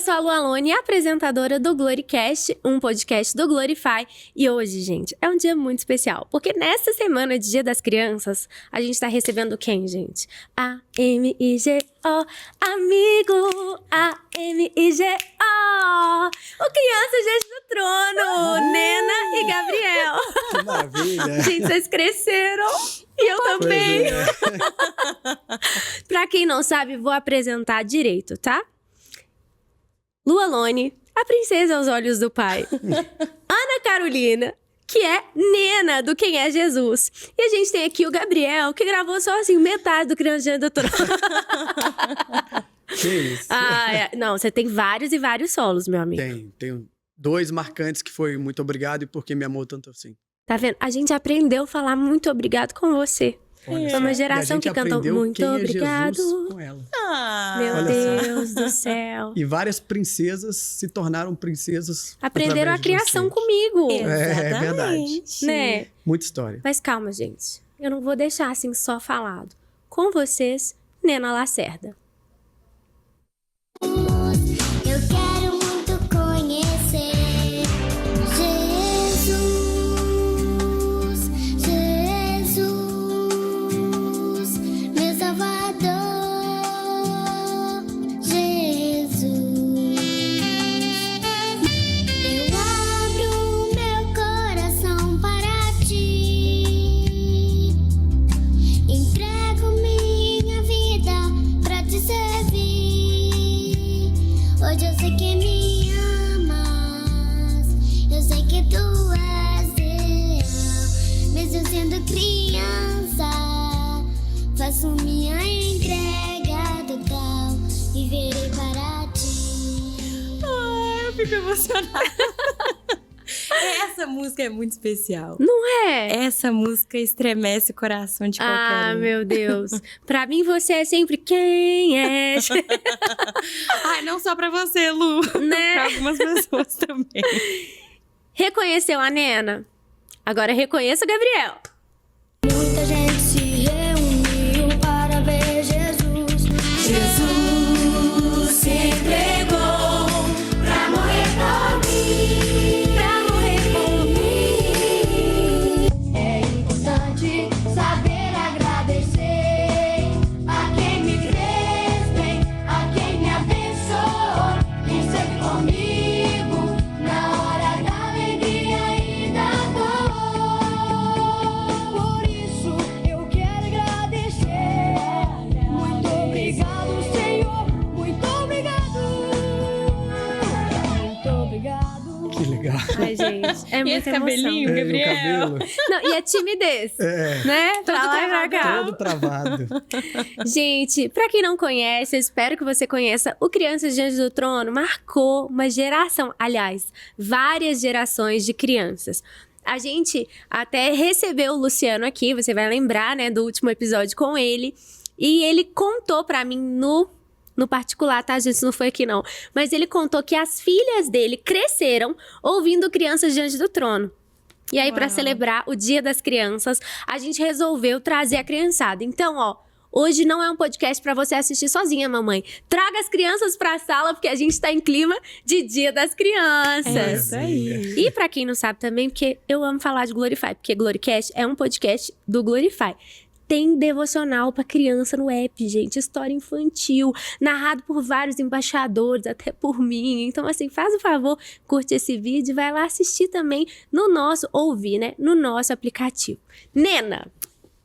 sou a Lu Alone, apresentadora do Gloricast, um podcast do Glorify. E hoje, gente, é um dia muito especial, porque nesta semana de Dia das Crianças, a gente tá recebendo quem, gente? A-M-I-G-O, amigo, A-M-I-G-O, o Crianças Diante do Trono, Nena e Gabriel. Que maravilha! Gente, vocês cresceram. E eu também. Pra quem não sabe, vou apresentar direito, tá? Lu Alone, a princesa aos olhos do pai. Ana Carolina, que é Nena do Quem é Jesus. E a gente tem aqui o Gabriel, que gravou só assim, metade do Criança Diante do Trono. Que isso? Não, você tem vários e vários solos, meu amigo. Tenho dois marcantes que foi muito obrigado e porque me amou tanto assim. Tá vendo? A gente aprendeu a falar muito obrigado com você. É uma geração que cantou muito obrigado. Com ela. Meu Olha Deus do céu. E várias princesas se tornaram princesas. Aprenderam a através de criação você. comigo. É verdade. Né? Muita história. Mas calma, gente. Eu não vou deixar assim só falado. Com vocês, Nena Lacerda. Eu quero muito conhecer Jesus, Jesus, meu Salvador, Jesus. Eu abro meu coração para ti, entrego minha vida para te servir. Hoje eu sei que me amas, eu sei que tu és real. Mesmo sendo criança, faço minha entrega total e virei para ti. Eu fico emocionada. Essa música é muito especial. Não é? Essa música estremece o coração de qualquer um. Meu Deus. Pra mim, você é sempre quem é. Ai, não só pra você, Lu. Né? Pra algumas pessoas também. Reconheceu a Nena? Agora reconheça o Gabriel. Muita gente se reuniu para ver Jesus. Jesus se entregou pra morrer por mim, pra morrer por mim. É importante saber agradecer a quem me fez bem, a quem me abençoou e sempre comigo na hora da alegria e da dor. Por isso eu quero agradecer. Muito obrigado, Senhor. Muito obrigado. Muito obrigado. Que legal. Ai, gente, é E muita esse emoção. cabelinho, É, e o Gabriel? cabelo. Não, e a timidez, É, né? Pra lá e pra cá. todo travado. Gente, pra quem não conhece, eu espero que você conheça, o Crianças Diante do Trono marcou uma geração, aliás, várias gerações de crianças. A gente até recebeu o Luciano aqui, você vai lembrar, né, do último episódio com ele, e ele contou pra mim no particular, tá, gente? Isso não foi aqui, não. Mas ele contou que as filhas dele cresceram ouvindo Crianças Diante do Trono. E aí, pra Uau. celebrar o Dia das Crianças, a gente resolveu trazer a criançada. Então, ó, hoje não é um podcast pra você assistir sozinha, mamãe. Traga as crianças pra sala, porque a gente tá em clima de Dia das Crianças. É isso aí. E pra quem não sabe também, porque eu amo falar de Glorify, porque Gloricast é um podcast do Glorify. Tem devocional pra criança no app, gente. História infantil, narrado por vários embaixadores, até por mim. Então, assim, faz o favor, curte esse vídeo e vai lá assistir também no nosso, ouvir, né? No nosso aplicativo. Nena,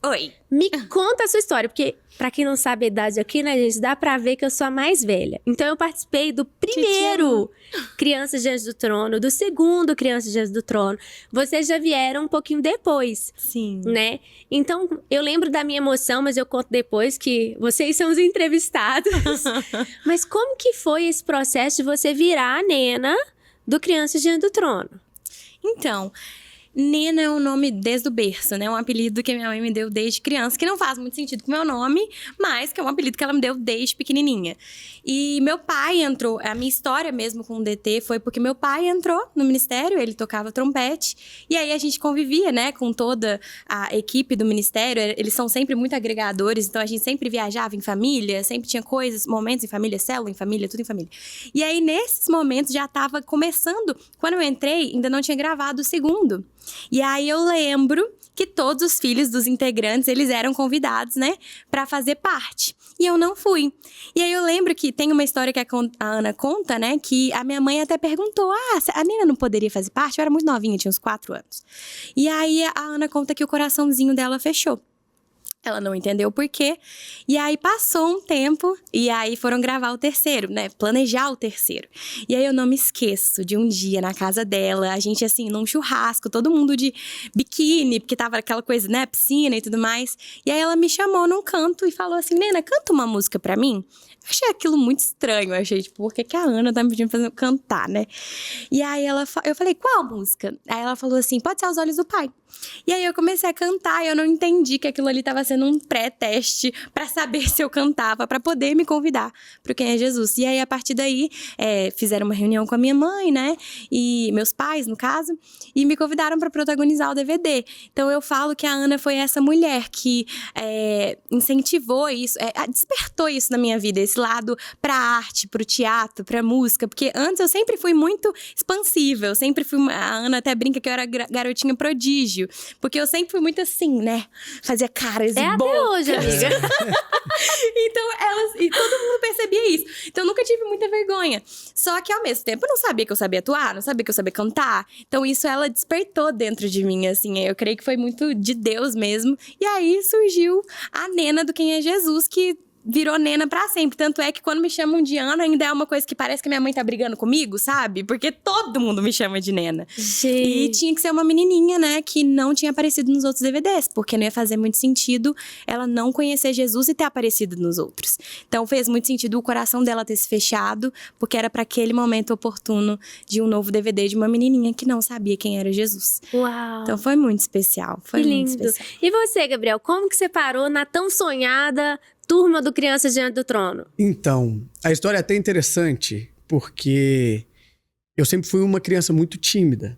Oi. me conta a sua história, porque pra quem não sabe a idade aqui, né, gente, dá pra ver que eu sou a mais velha. Então eu participei do primeiro Crianças Diante do Trono, do segundo Crianças Diante do Trono. Vocês já vieram um pouquinho depois, Sim. né? Então eu lembro da minha emoção, mas eu conto depois que vocês são os entrevistados. Mas como que foi esse processo de você virar a Nena do Crianças Diante do Trono? Então, Nena é um nome desde o berço, né? Um apelido que a minha mãe me deu desde criança, que não faz muito sentido com o meu nome, mas que é um apelido que ela me deu desde pequenininha. E meu pai entrou, a minha história mesmo com o DT foi porque meu pai entrou no ministério, ele tocava trompete, e aí a gente convivia, né, com toda a equipe do ministério, eles são sempre muito agregadores, então a gente sempre viajava em família, sempre tinha coisas, momentos em família, célula em família, tudo em família. E aí, nesses momentos, já tava começando, quando eu entrei, ainda não tinha gravado o segundo. E aí eu lembro que todos os filhos dos integrantes, eles eram convidados, né, pra fazer parte. E eu não fui. E aí eu lembro que tem uma história que a Ana conta, né, que a minha mãe até perguntou, a Nena não poderia fazer parte? Eu era muito novinha, tinha uns 4 anos. E aí a Ana conta que o coraçãozinho dela fechou. Ela não entendeu o porquê. E aí passou um tempo, e aí foram gravar o terceiro, né? Planejar o terceiro. E aí eu não me esqueço de um dia na casa dela, a gente assim, num churrasco, todo mundo de biquíni, porque tava aquela coisa, né? Piscina e tudo mais. E aí ela me chamou num canto e falou assim, Nena, canta uma música pra mim? Eu achei aquilo muito estranho, eu achei, tipo, por que a Ana tá me pedindo pra cantar, né? E aí eu falei, qual música? Aí ela falou assim, pode ser Os Olhos do Pai. E aí eu comecei a cantar e eu não entendi que aquilo ali tava sendo um pré-teste pra saber se eu cantava, pra poder me convidar pro Quem é Jesus. E aí, a partir daí, fizeram uma reunião com a minha mãe, né? E meus pais, no caso, e me convidaram pra protagonizar o DVD. Então eu falo que a Ana foi essa mulher que incentivou isso, despertou isso na minha vida, esse lado pra arte, pro teatro, pra música, porque antes eu sempre fui muito expansiva, eu sempre fui, a Ana até brinca que eu era garotinha prodígio, porque eu sempre fui muito assim, né, fazia caras e bocas. Até hoje, amiga. Então, e todo mundo percebia isso, então eu nunca tive muita vergonha, só que ao mesmo tempo eu não sabia que eu sabia atuar, não sabia que eu sabia cantar, então isso ela despertou dentro de mim, assim, eu creio que foi muito de Deus mesmo, e aí surgiu a Nena do Quem é Jesus, que virou Nena pra sempre. Tanto é que quando me chamam de Ana, ainda é uma coisa que parece que minha mãe tá brigando comigo, sabe? Porque todo mundo me chama de Nena. Gente. E tinha que ser uma menininha, né, que não tinha aparecido nos outros DVDs, porque não ia fazer muito sentido ela não conhecer Jesus e ter aparecido nos outros. Então fez muito sentido o coração dela ter se fechado, porque era pra aquele momento oportuno de um novo DVD de uma menininha que não sabia quem era Jesus. Uau. Então foi muito especial. Foi Que muito lindo. especial. E você, Gabriel, como que você parou na tão sonhada Turma do Crianças Diante do Trono? Então, a história é até interessante, porque eu sempre fui uma criança muito tímida.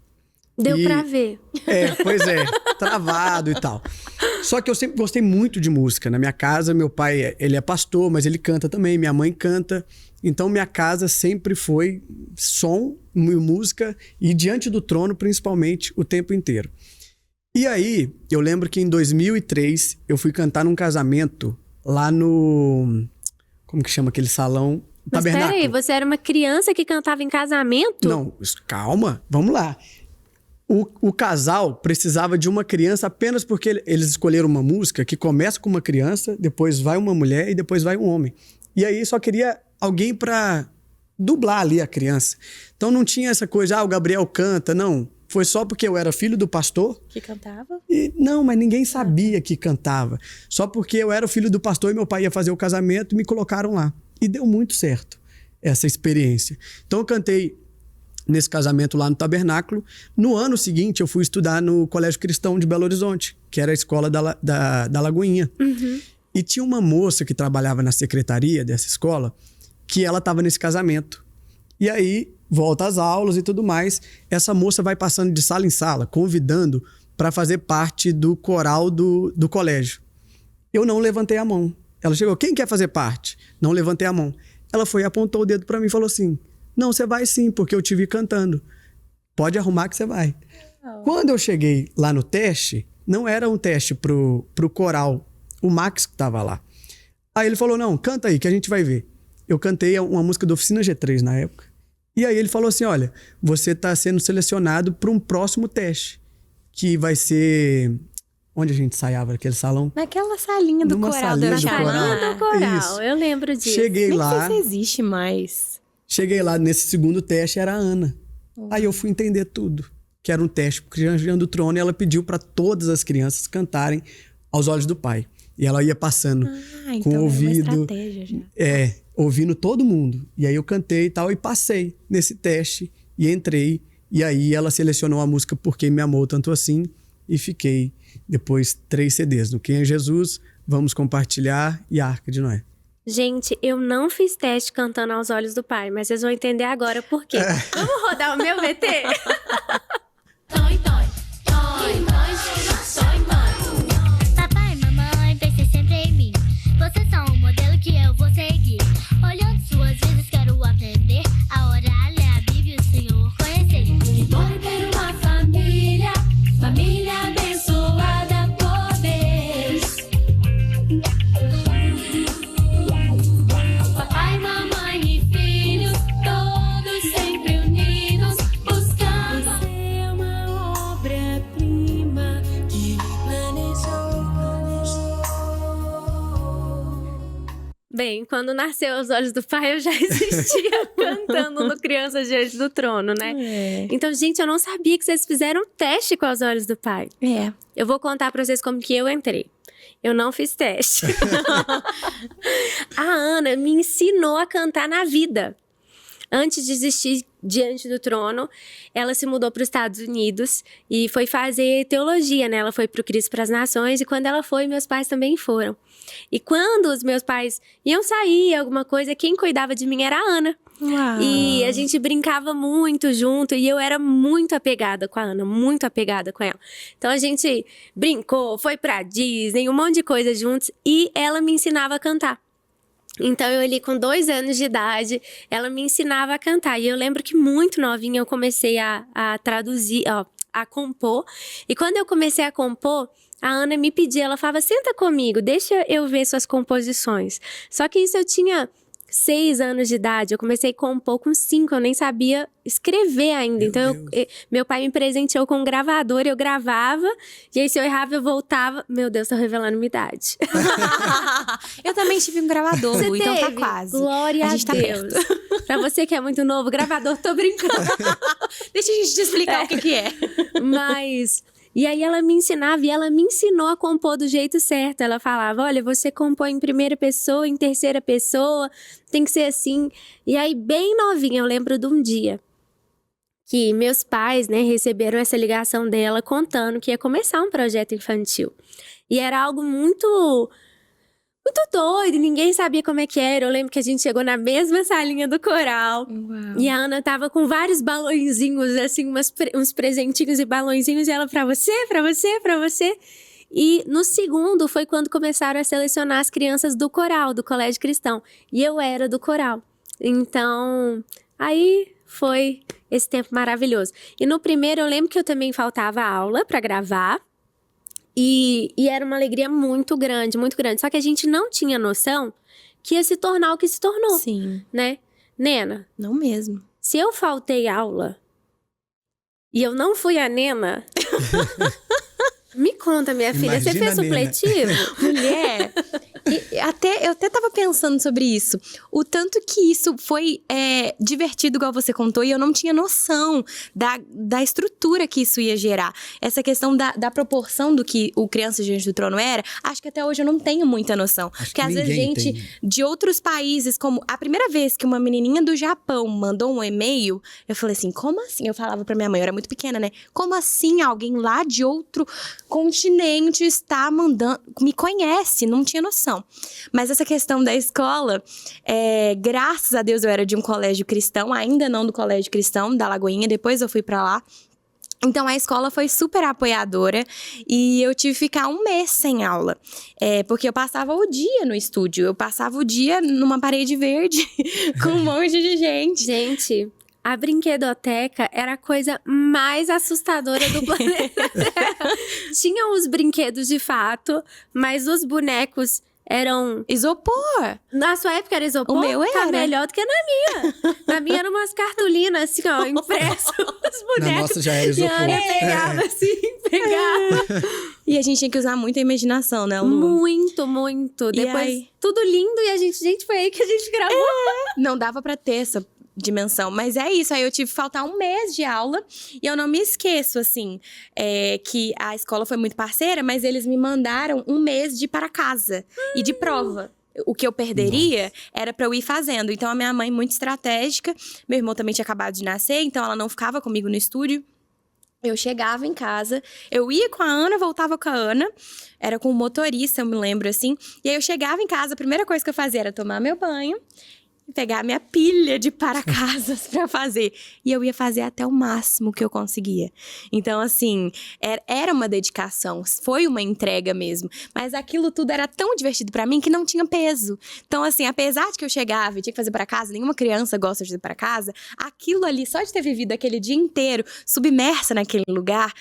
Deu pra ver. Pois é, travado e tal. Só que eu sempre gostei muito de música. Na minha casa, meu pai, ele é pastor, mas ele canta também, minha mãe canta. Então, minha casa sempre foi som, música e Diante do Trono, principalmente, o tempo inteiro. E aí, eu lembro que em 2003, eu fui cantar num casamento lá no... Como que chama aquele salão? Mas Tabernáculo. peraí, você era uma criança que cantava em casamento? Não, calma, vamos lá. O casal precisava de uma criança apenas porque eles escolheram uma música que começa com uma criança, depois vai uma mulher e depois vai um homem. E aí só queria alguém pra dublar ali a criança. Então não tinha essa coisa, o Gabriel canta, não. Foi só porque eu era filho do pastor. Que cantava? Não, mas ninguém sabia que cantava. Só porque eu era o filho do pastor e meu pai ia fazer o casamento e me colocaram lá. E deu muito certo essa experiência. Então eu cantei nesse casamento lá no Tabernáculo. No ano seguinte, eu fui estudar no Colégio Cristão de Belo Horizonte, que era a escola da Lagoinha. Uhum. E tinha uma moça que trabalhava na secretaria dessa escola, que ela estava nesse casamento. E aí, volta às aulas e tudo mais, essa moça vai passando de sala em sala, convidando para fazer parte do coral do colégio. Eu não levantei a mão. Ela chegou, quem quer fazer parte? Não levantei a mão. Ela foi e apontou o dedo para mim e falou assim, não, você vai sim, porque eu te vi cantando. Pode arrumar que você vai. Oh. Quando eu cheguei lá no teste, não era um teste pro coral, o Max que tava lá. Aí ele falou, não, canta aí que a gente vai ver. Eu cantei uma música da Oficina G3 na época. E aí ele falou assim, olha, você tá sendo selecionado para um próximo teste, que vai ser... Onde a gente ensaiava naquele salão? Naquela salinha do coral. Na salinha do coral, Isso. Eu lembro disso. Cheguei lá... Nem sei se existe mais. Cheguei lá, nesse segundo teste era a Ana. Aí eu fui entender tudo. Que era um teste pro Criança Diante do Trono e ela pediu para todas as crianças cantarem Aos Olhos do Pai. E ela ia passando com o ouvido. Uma estratégia já. Ouvindo todo mundo. E aí eu cantei e tal e passei nesse teste e entrei E aí ela selecionou a música Por Quem Me Amou Tanto Assim e fiquei depois 3 CDs, no Quem é Jesus, Vamos Compartilhar e a Arca de Noé. Gente, eu não fiz teste cantando Aos Olhos do Pai, mas vocês vão entender agora por quê. Vamos rodar o meu VT? Papai e mamãe, pensei sempre em mim. Vocês são o modelo que eu vou seguir. Olhando suas vidas, quero aprender a orar, ler a Bíblia e o Senhor conhecer. Que bom ter uma família, família abençoada por Deus. Papai, mamãe e filhos, todos sempre unidos, buscando. Você é uma obra-prima que planejou. Bem, quando nasceu Aos Olhos do Pai, eu já existia cantando no Crianças Diante do Trono, né? Então, gente, eu não sabia que vocês fizeram teste com Aos Olhos do Pai. É. Eu vou contar pra vocês como que eu entrei. Eu não fiz teste. A Ana me ensinou a cantar na vida. Antes de existir Diante do Trono, ela se mudou para os Estados Unidos e foi fazer teologia, né? Ela foi para o Cristo para as Nações e quando ela foi, meus pais também foram. E quando os meus pais iam sair, alguma coisa, quem cuidava de mim era a Ana. Uau. E a gente brincava muito junto e eu era muito apegada com a Ana, muito apegada com ela. Então a gente brincou, foi pra Disney, um monte de coisa juntos e ela me ensinava a cantar. Então eu ali com 2 anos de idade, ela me ensinava a cantar. E eu lembro que muito novinha eu comecei a traduzir, a compor. E quando eu comecei a compor, a Ana me pedia, ela falava, senta comigo, deixa eu ver suas composições. Só que isso eu tinha 6 anos de idade, eu comecei a compor com 5, eu nem sabia escrever ainda. Então, meu pai me presenteou com um gravador, eu gravava, e aí se eu errava, eu voltava. Meu Deus, tô revelando minha idade. Eu também tive um gravador, Você então tá teve? quase. Glória a gente tá Deus. Pra você que é muito novo, gravador, tô brincando. Deixa a gente te explicar o que é. Mas... E aí ela me ensinava e ela me ensinou a compor do jeito certo. Ela falava, olha, você compõe em primeira pessoa, em terceira pessoa, tem que ser assim. E aí, bem novinha, eu lembro de um dia que meus pais, né, receberam essa ligação dela contando que ia começar um projeto infantil. E era algo muito doido, ninguém sabia como é que era. Eu lembro que a gente chegou na mesma salinha do coral. Uau. E a Ana tava com vários balõezinhos, assim, uns presentinhos e balõezinhos. E ela, pra você, pra você, pra você. E no segundo foi quando começaram a selecionar as crianças do coral, do Colégio Cristão. E eu era do coral. Então, aí foi esse tempo maravilhoso. E no primeiro eu lembro que eu também faltava aula pra gravar. E era uma alegria muito grande, muito grande. Só que a gente não tinha noção que ia se tornar o que se tornou, Sim, né? Nena, não mesmo. se eu faltei aula e eu não fui a Nena... Me conta, minha filha, você Imagina fez a Nena. supletivo? Mulher, eu até tava pensando sobre isso. O tanto que isso foi divertido, igual você contou, e eu não tinha noção da estrutura que isso ia gerar. Essa questão da proporção do que o Crianças Diante do Trono era, acho que até hoje eu não tenho muita noção. Acho Porque que às vezes ninguém gente tem. de outros países, como a primeira vez que uma menininha do Japão mandou um e-mail, eu falei assim, como assim? Eu falava pra minha mãe, eu era muito pequena, né? Como assim alguém lá de outro continente está mandando, me conhece, não tinha noção. Mas essa questão da escola, graças a Deus eu era de um colégio cristão, ainda não do colégio cristão, da Lagoinha, depois eu fui pra lá. Então, a escola foi super apoiadora e eu tive que ficar 1 mês sem aula. Porque eu passava o dia no estúdio, eu passava o dia numa parede verde com um monte de gente. Gente, a brinquedoteca era a coisa mais assustadora do planeta Terra. Tinham os brinquedos de fato, mas os bonecos eram... Isopor! Na sua época era isopor? O meu Tá era. melhor do que na minha. Na minha eram umas cartolinas, assim, ó, impresso os bonecos. Na nossa já era E isopor. a Ana pegava assim, pegava. E a gente tinha que usar muita imaginação, né, Lu? Muito, muito. E Depois, aí? tudo lindo e a gente, foi aí que a gente gravou. Não dava pra ter essa dimensão, mas é isso, aí eu tive que faltar 1 mês de aula e eu não me esqueço, assim, que a escola foi muito parceira, mas eles me mandaram 1 mês de ir para casa e de prova. o que eu perderia era pra eu ir fazendo. Então, a minha mãe, muito estratégica. Meu irmão também tinha acabado de nascer, então ela não ficava comigo no estúdio. Eu chegava em casa, eu ia com a Ana, voltava com a Ana. Era com o motorista, eu me lembro, assim. E aí, eu chegava em casa, a primeira coisa que eu fazia era tomar meu banho, pegar a minha pilha de para-casas pra fazer. E eu ia fazer até o máximo que eu conseguia. Então, assim, era uma dedicação, foi uma entrega mesmo. Mas aquilo tudo era tão divertido pra mim que não tinha peso. Então, assim, apesar de que eu chegava e tinha que fazer para casa, nenhuma criança gosta de fazer para casa, aquilo ali, só de ter vivido aquele dia inteiro submersa naquele lugar,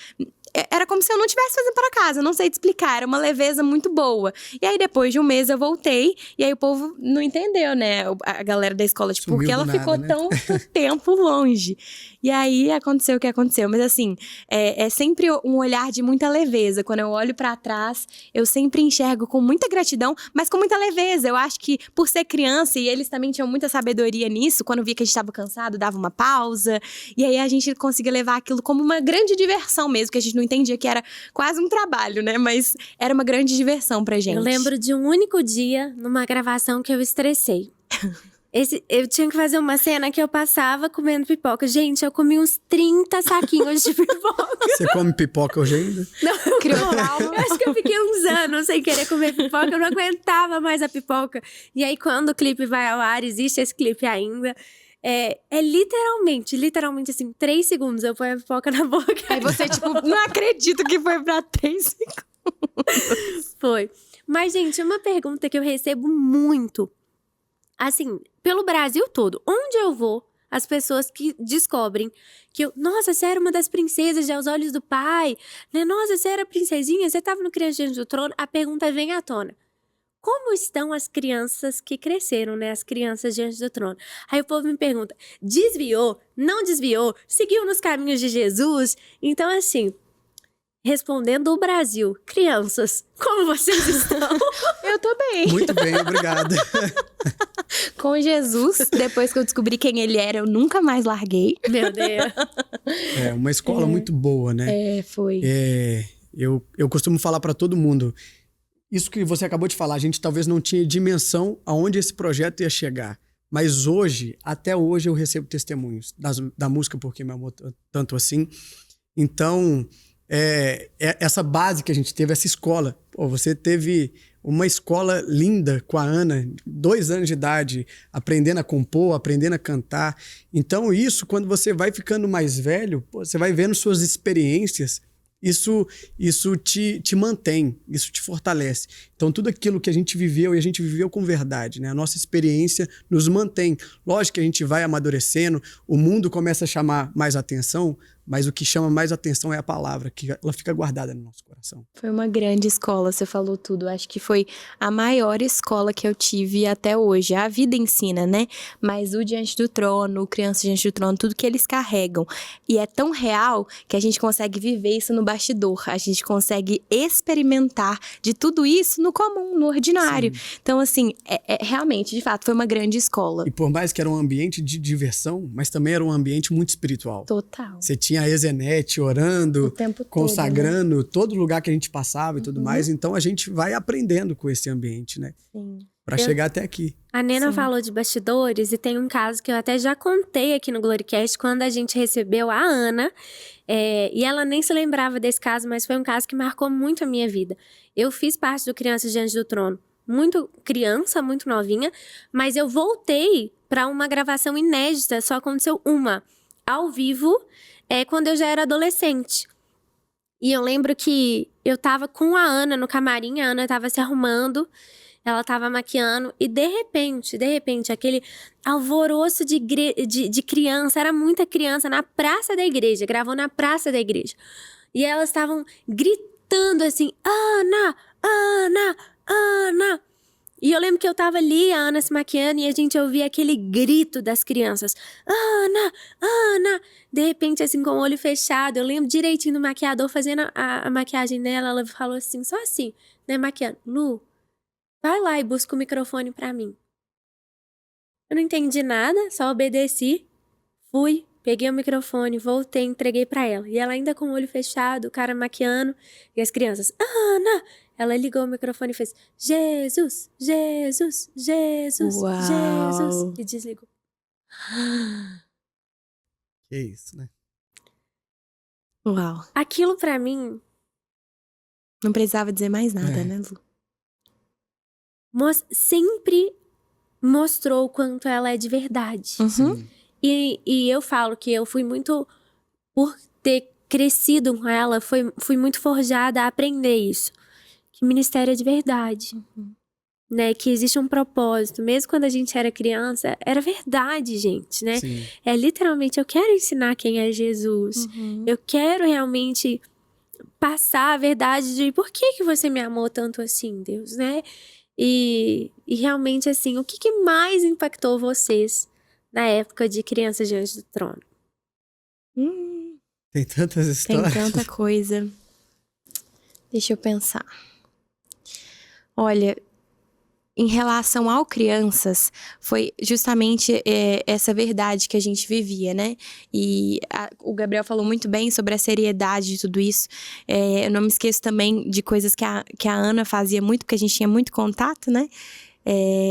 era como se eu não tivesse fazendo para casa, eu não sei te explicar, era uma leveza muito boa. E aí, depois de um mês, eu voltei, e aí o povo não entendeu, né? A galera da escola, tipo, Sumiu porque ela do nada, ficou né? tanto tempo longe. E aí, aconteceu o que aconteceu. Mas assim, é sempre um olhar de muita leveza. Quando eu olho pra trás, eu sempre enxergo com muita gratidão, mas com muita leveza. Eu acho que, por ser criança, e eles também tinham muita sabedoria nisso, quando via que a gente tava cansado, dava uma pausa. E aí, a gente conseguia levar aquilo como uma grande diversão mesmo, que a gente não entendia que era quase um trabalho, né? Mas era uma grande diversão pra gente. Eu lembro de um único dia, numa gravação, que eu estressei. Eu tinha que fazer uma cena que eu passava comendo pipoca. Gente, eu comi uns 30 saquinhos de pipoca. Você come pipoca hoje ainda? Não, Criou não. trauma. Eu acho que eu fiquei uns anos sem querer comer pipoca. Eu não aguentava mais a pipoca. E aí, quando o clipe vai ao ar, existe esse clipe ainda. É literalmente assim, 3 segundos eu ponho a pipoca na boca. Aí você, tipo, não acredito que foi pra 3 segundos. Foi. Mas, gente, uma pergunta que eu recebo muito, assim, pelo Brasil todo. Onde eu vou, as pessoas que descobrem que eu... Nossa, você era uma das princesas de Aos Olhos do Pai, né? Nossa, você era princesinha, você tava no Criança Diante do Trono. A pergunta vem à tona. Como estão as crianças que cresceram, né? As crianças diante do trono. Aí o povo me pergunta, desviou? Não desviou? Seguiu nos caminhos de Jesus? Então, assim, respondendo o Brasil, crianças, como vocês estão? Eu tô bem. Muito bem, obrigado. Com Jesus, depois que eu descobri quem ele era, eu nunca mais larguei. Meu Deus. É uma escola muito boa, né? Foi. Eu costumo falar para todo mundo, isso que você acabou de falar, a gente talvez não tinha dimensão aonde esse projeto ia chegar. Mas hoje, até hoje, eu recebo testemunhos da música Porque Me Amou Tanto Assim. Então, essa base que a gente teve, essa escola. Pô, você teve uma escola linda com a Ana, 2 anos de idade, aprendendo a compor, aprendendo a cantar. Então, isso, quando você vai ficando mais velho, pô, você vai vendo suas experiências. Isso te mantém, isso te fortalece. Então, tudo aquilo que a gente viveu, e a gente viveu com verdade, né? A nossa experiência nos mantém. Lógico que a gente vai amadurecendo, o mundo começa a chamar mais atenção, mas o que chama mais atenção é a palavra, que ela fica guardada no nosso coração. Foi uma grande escola, você falou tudo. Acho que foi a maior escola que eu tive até hoje. A vida ensina, né? Mas o Diante do Trono, o Criança Diante do Trono, tudo que eles carregam. E é tão real que a gente consegue viver isso no bastidor. A gente consegue experimentar de tudo isso no comum, no ordinário. Sim. Então, assim, realmente, de fato, foi uma grande escola. E por mais que era um ambiente de diversão, mas também era um ambiente muito espiritual. Total. Você tinha a Ezenete orando, o tempo consagrando, todo, né? Todo lugar que a gente passava e tudo mais. Então, a gente vai aprendendo com esse ambiente, né? Sim. Pra chegar até aqui. A Nena Sim. falou de bastidores e tem um caso que eu até já contei aqui no Gloricast, quando a gente recebeu a Ana. E ela nem se lembrava desse caso, mas foi um caso que marcou muito a minha vida. Eu fiz parte do Criança Diante do Trono, muito criança, muito novinha, mas eu voltei pra uma gravação inédita, só aconteceu uma, ao vivo, quando eu já era adolescente. E eu lembro que eu tava com a Ana no camarim, a Ana tava se arrumando, ela tava maquiando, e de repente, aquele alvoroço de criança, era muita criança na praça da igreja, gravou na praça da igreja. E elas estavam gritando assim, Ana, Ana, Ana. E eu lembro que eu tava ali, a Ana se maquiando, e a gente ouvia aquele grito das crianças. Ana, Ana. De repente, assim, com o olho fechado, eu lembro direitinho do maquiador fazendo a maquiagem dela. Ela falou assim, só assim, né, maquiando. Lu, vai lá e busca o microfone pra mim. Eu não entendi nada, só obedeci. Fui, peguei o microfone, voltei, entreguei pra ela. E ela ainda com o olho fechado, o cara maquiando. E as crianças, Ana! Ela ligou o microfone e fez, Jesus, Jesus, Jesus, Uau. Jesus. E desligou. Que isso, né? Uau. Aquilo pra mim Não precisava dizer mais nada, É. né, Lu? sempre mostrou o quanto ela é de verdade. Uhum. E eu falo que eu fui muito, por ter crescido com ela, fui muito forjada a aprender isso. Que ministério é de verdade. Né? Que existe um propósito. Mesmo quando a gente era criança, era verdade, gente, né? Sim. É literalmente, eu quero ensinar quem é Jesus. Eu quero realmente passar a verdade de por que você me amou tanto assim, Deus, né? E realmente, assim, o que mais impactou vocês na época de Crianças Diante do Trono? Tem tantas Tem histórias. tanta coisa. Deixa eu pensar. Olha, em relação ao crianças, foi justamente essa verdade que a gente vivia, né? E o Gabriel falou muito bem sobre a seriedade de tudo isso. Eu não me esqueço também de coisas que a Ana fazia muito, porque a gente tinha muito contato, né?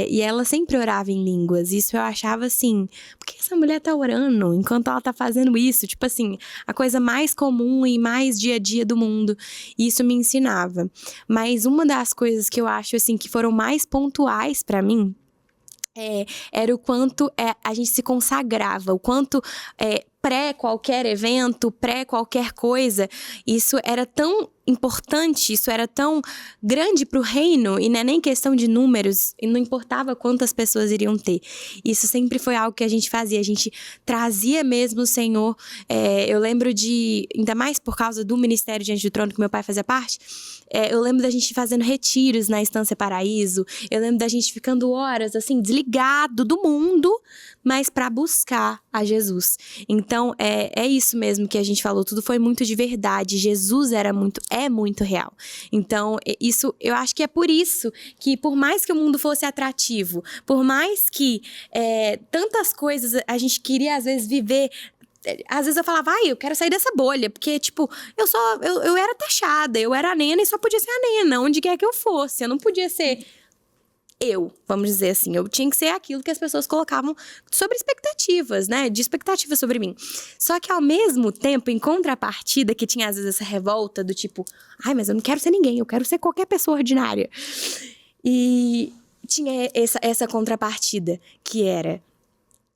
E ela sempre orava em línguas. Isso eu achava assim, por que essa mulher tá orando enquanto ela tá fazendo isso? Tipo assim, a coisa mais comum e mais dia a dia do mundo. E isso me ensinava. Mas uma das coisas que eu acho assim que foram mais pontuais pra mim era o quanto a gente se consagrava, o quanto pré qualquer evento, pré qualquer coisa, isso era tão importante, isso era tão grande pro reino, e não é nem questão de números, e não importava quantas pessoas iriam ter. Isso sempre foi algo que a gente fazia, a gente trazia mesmo o Senhor. Eu lembro ainda mais por causa do Ministério Diante do Trono, que meu pai fazia parte, eu lembro da gente fazendo retiros na Estância Paraíso, eu lembro da gente ficando horas, assim, desligado do mundo, mas para buscar a Jesus. Então, é isso mesmo que a gente falou, tudo foi muito de verdade, Jesus é muito real. Então, isso, eu acho que é por isso que, por mais que o mundo fosse atrativo, por mais que tantas coisas a gente queria, às vezes, viver. Às vezes eu falava, eu quero sair dessa bolha, porque, tipo, eu era taxada, eu era a nena e só podia ser a nena, onde quer que eu fosse, eu não podia ser vamos dizer assim, eu tinha que ser aquilo que as pessoas colocavam sobre expectativas, né, de expectativas sobre mim. Só que ao mesmo tempo, em contrapartida, que tinha às vezes essa revolta do tipo, mas eu não quero ser ninguém, eu quero ser qualquer pessoa ordinária. E tinha essa contrapartida, que era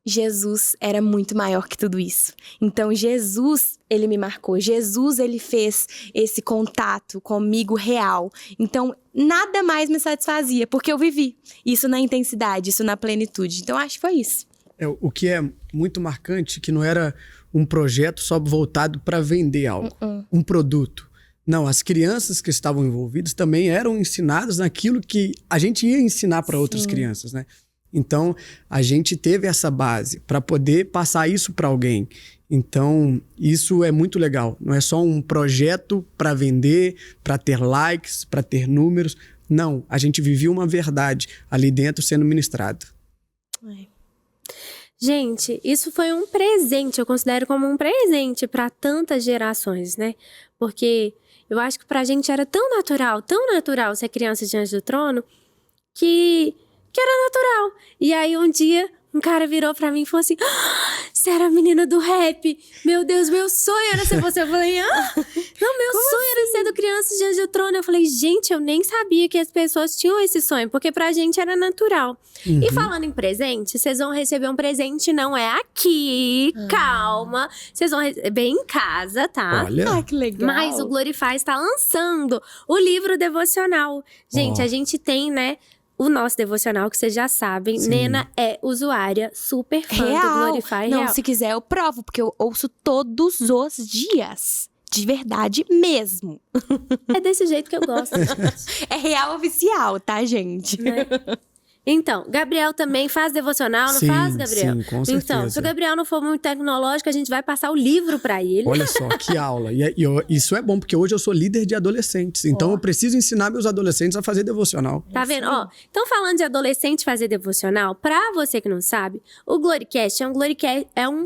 Jesus era muito maior que tudo isso. Então, Jesus, ele me marcou. Jesus, ele fez esse contato comigo real. Então, nada mais me satisfazia, porque eu vivi isso na intensidade, isso na plenitude. Então, acho que foi isso. O que é muito marcante, que não era um projeto só voltado para vender algo, um produto. Não, as crianças que estavam envolvidas também eram ensinadas naquilo que a gente ia ensinar para outras crianças, né? Então, a gente teve essa base para poder passar isso para alguém. Então, isso é muito legal. Não é só um projeto para vender, para ter likes, para ter números. Não, a gente vivia uma verdade ali dentro sendo ministrado. Gente, isso foi um presente, eu considero como um presente para tantas gerações, né? Porque eu acho que pra gente era tão natural ser criança diante do trono, que era natural. E aí um dia um cara virou pra mim e falou assim, você era a menina do rap, meu Deus, meu sonho era ser você. Eu falei, não, meu sonho era ser do Crianças Diante do Trono. Eu falei, gente, eu nem sabia que as pessoas tinham esse sonho, porque pra gente era natural. E falando em presente, vocês vão receber um presente, não é aqui, calma, vocês vão receber em casa, tá? Olha, Que legal. Mas o Glorify está lançando o livro devocional. Gente, a gente tem, né, o nosso devocional, que vocês já sabem. Sim. Nena é usuária, super fã do Glorify Não, real. se quiser eu provo, porque eu ouço todos os dias. De verdade mesmo. É desse jeito que eu gosto, gente. É real oficial, tá, gente? Né? Então, Gabriel também faz devocional, não Sim, faz, Gabriel? sim, com Então, certeza. se o Gabriel não for muito tecnológico, a gente vai passar o livro pra ele. Olha só, que aula. Isso é bom, porque hoje eu sou líder de adolescentes. Então eu preciso ensinar meus adolescentes a fazer devocional. Tá vendo? Ó, então falando de adolescente fazer devocional, pra você que não sabe, o Glorycast é um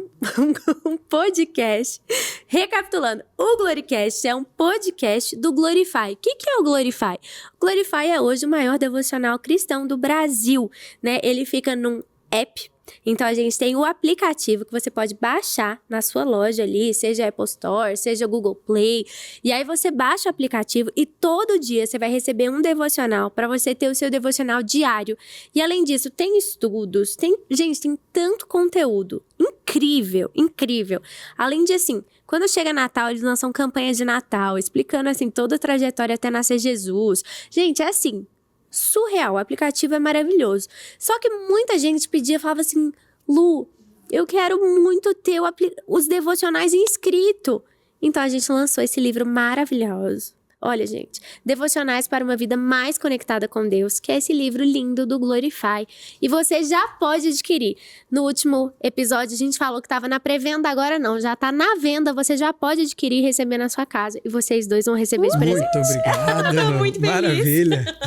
podcast. Recapitulando, o Glorycast é um podcast do Glorify. O que é o Glorify? O Glorify é hoje o maior devocional cristão do Brasil, né? Ele fica num app. Então, a gente tem o aplicativo que você pode baixar na sua loja ali, seja Apple Store, seja Google Play. E aí, você baixa o aplicativo e todo dia você vai receber um devocional para você ter o seu devocional diário. E, além disso, tem estudos, gente, tem tanto conteúdo. Incrível, incrível. Além de, assim, quando chega Natal, eles lançam campanhas de Natal, explicando, assim, toda a trajetória até nascer Jesus. Gente, é assim... surreal, o aplicativo é maravilhoso. Só que muita gente pedia, falava assim, Lu, eu quero muito ter os devocionais inscrito. Então a gente lançou esse livro maravilhoso. Olha, gente, Devocionais para uma Vida Mais Conectada com Deus, que é esse livro lindo do Glorify. E você já pode adquirir. No último episódio a gente falou que estava na pré-venda, agora não, já está na venda, você já pode adquirir e receber na sua casa. E vocês dois vão receber de presente. Muito obrigado. Muito feliz. Maravilha.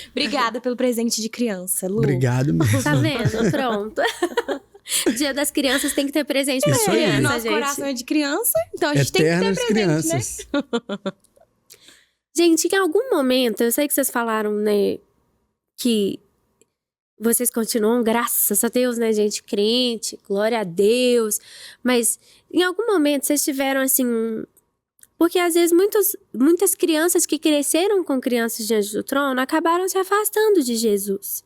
Obrigada pelo presente de criança, Lu. Obrigado mesmo. Tá vendo? Pronto. Dia das crianças tem que ter presente pra Isso aí. criança, Nosso gente. coração é de criança, então a gente tem que Eternas ter presente, crianças. né? Gente, em algum momento, eu sei que vocês falaram, né, que vocês continuam, graças a Deus, né, gente, crente, glória a Deus, mas em algum momento vocês tiveram, assim, porque às vezes muitas crianças que cresceram com crianças diante do trono acabaram se afastando de Jesus.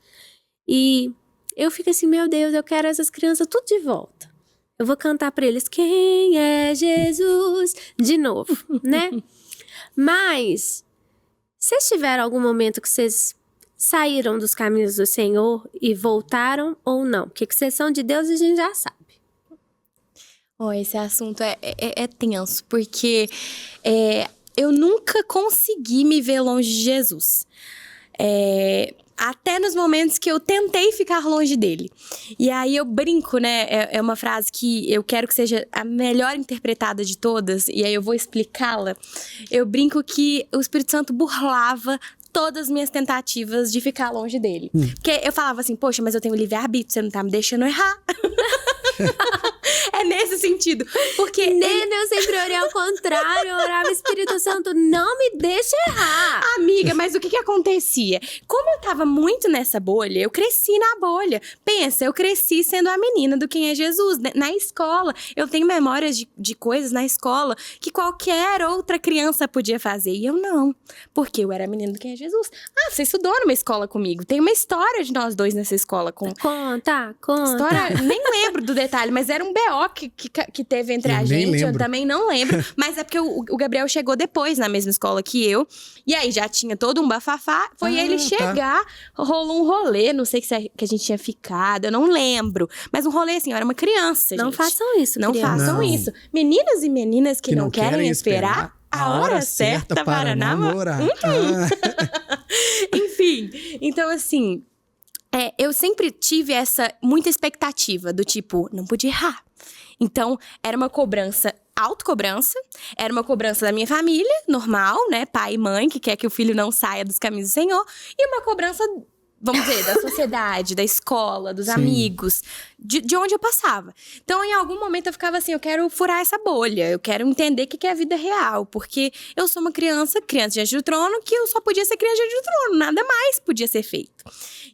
E eu fico assim, meu Deus, eu quero essas crianças tudo de volta. Eu vou cantar pra eles, quem é Jesus? De novo, né? Mas, vocês tiveram algum momento que vocês saíram dos caminhos do Senhor e voltaram ou não? Porque que vocês são de Deus a gente já sabe. Oh, esse assunto é tenso, porque eu nunca consegui me ver longe de Jesus. Até nos momentos que eu tentei ficar longe dele. E aí eu brinco, né? É uma frase que eu quero que seja a melhor interpretada de todas, e aí eu vou explicá-la. Eu brinco que o Espírito Santo burlava todas as minhas tentativas de ficar longe dele. Porque eu falava assim, poxa, mas eu tenho livre-arbítrio, você não tá me deixando errar. É nesse sentido. Porque Nena, eu sempre orei ao contrário, eu orava, Espírito Santo, não me deixa errar. Amiga, mas o que acontecia? Como eu tava muito nessa bolha, eu cresci na bolha. Pensa, eu cresci sendo a menina do Quem é Jesus. Na escola, eu tenho memórias de coisas na escola que qualquer outra criança podia fazer. E eu não, porque eu era a menina do Quem é Jesus. Ah, você estudou numa escola comigo. Tem uma história de nós dois nessa escola. Conta. História, nem lembro do detalhe, mas era um BO que teve entre Eu a nem gente. lembro. Eu também não lembro. Mas é porque o Gabriel chegou depois na mesma escola que eu. E aí já tinha todo um bafafá. Foi ele chegar, rolou um rolê. Não sei que a gente tinha ficado, eu não lembro. Mas um rolê assim, eu era uma criança, Não gente. façam isso, Não criança. façam Não. isso. Meninas e meninas que não querem esperar a hora certa para namorar. Enfim, então assim, eu sempre tive muita expectativa do tipo, não podia errar. Então, era uma cobrança, autocobrança, era uma cobrança da minha família, normal, né? Pai e mãe, que quer que o filho não saia dos caminhos do Senhor, e uma cobrança, vamos dizer, da sociedade, da escola, dos amigos, de onde eu passava. Então, em algum momento, eu ficava assim, eu quero furar essa bolha, eu quero entender o que é a vida real, porque eu sou uma criança diante do trono, que eu só podia ser criança diante do trono, nada mais podia ser feito.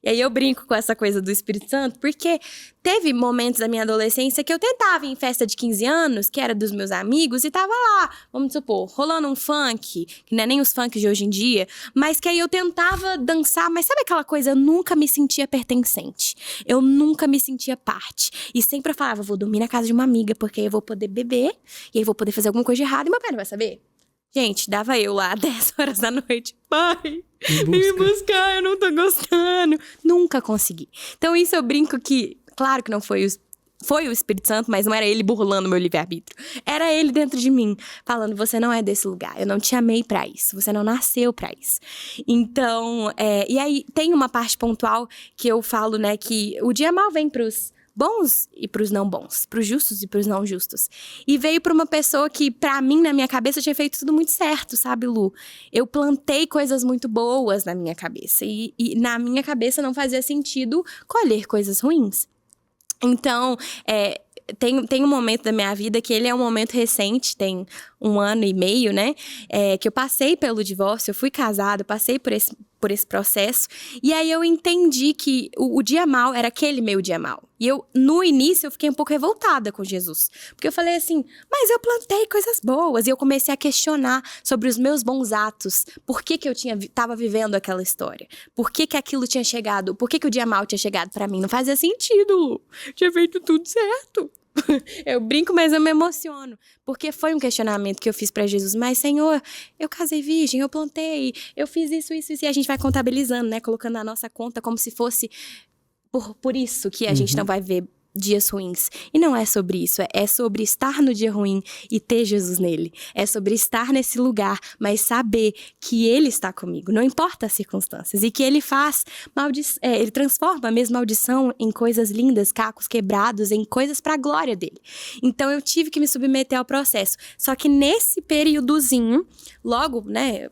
E aí eu brinco com essa coisa do Espírito Santo, porque teve momentos da minha adolescência que eu tentava ir em festa de 15 anos, que era dos meus amigos, e tava lá, vamos supor, rolando um funk, que não é nem os funks de hoje em dia, mas que aí eu tentava dançar, mas sabe aquela coisa, eu nunca me sentia pertencente, eu nunca me sentia parte, e sempre eu falava, vou dormir na casa de uma amiga, porque aí eu vou poder beber, e aí vou poder fazer alguma coisa de errado, e meu pai não vai saber. Gente, dava eu lá 10 horas da noite. Pai, vem me buscar, eu não tô gostando. Nunca consegui. Então isso eu brinco que, claro que não foi foi o Espírito Santo, mas não era ele burlando meu livre-arbítrio. Era ele dentro de mim, falando, você não é desse lugar, eu não te amei pra isso, você não nasceu pra isso. Então, e aí tem uma parte pontual que eu falo, né, que o dia mal vem pros bons e pros não bons, pros justos e pros não justos. E veio pra uma pessoa que, pra mim, na minha cabeça, tinha feito tudo muito certo, sabe, Lu? Eu plantei coisas muito boas na minha cabeça. E na minha cabeça não fazia sentido colher coisas ruins. Então, tem um momento da minha vida que ele é um momento recente, tem 1 ano e meio, né? Que eu passei pelo divórcio, eu fui casada, passei por esse processo. E aí eu entendi que o dia mal era aquele meu dia mal. E no início, eu fiquei um pouco revoltada com Jesus. Porque eu falei assim, mas eu plantei coisas boas. E eu comecei a questionar sobre os meus bons atos. Por que eu tava vivendo aquela história? Por que aquilo tinha chegado? Por que o dia mal tinha chegado pra mim? Não fazia sentido, Lu. Tinha feito tudo certo. Eu brinco, mas eu me emociono. Porque foi um questionamento que eu fiz pra Jesus. Mas, Senhor, eu casei virgem, eu plantei, eu fiz isso. E a gente vai contabilizando, né? Colocando na nossa conta como se fosse por isso que a gente não vai ver dias ruins. E não é sobre isso. É sobre estar no dia ruim e ter Jesus nele. É sobre estar nesse lugar, mas saber que ele está comigo. Não importa as circunstâncias. E que ele faz ele transforma a mesma maldição em coisas lindas, cacos quebrados, em coisas para a glória dele. Então eu tive que me submeter ao processo. Só que nesse períodozinho, logo, né,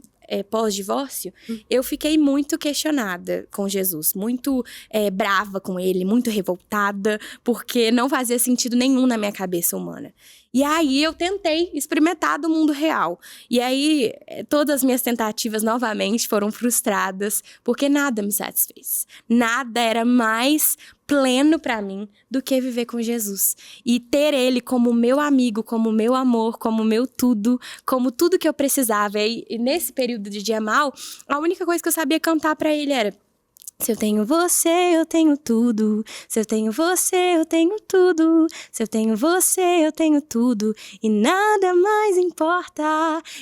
pós-divórcio, eu fiquei muito questionada com Jesus, muito brava com ele, muito revoltada, porque não fazia sentido nenhum na minha cabeça humana. E aí eu tentei experimentar do mundo real. E aí todas as minhas tentativas novamente foram frustradas, porque nada me satisfez. Nada era mais pleno pra mim do que viver com Jesus. E ter ele como meu amigo, como meu amor, como meu tudo, como tudo que eu precisava. E nesse período de dia mal, a única coisa que eu sabia cantar pra ele era: se eu tenho você, eu tenho tudo. Se eu tenho você, eu tenho tudo. Se eu tenho você, eu tenho tudo. E nada mais importa.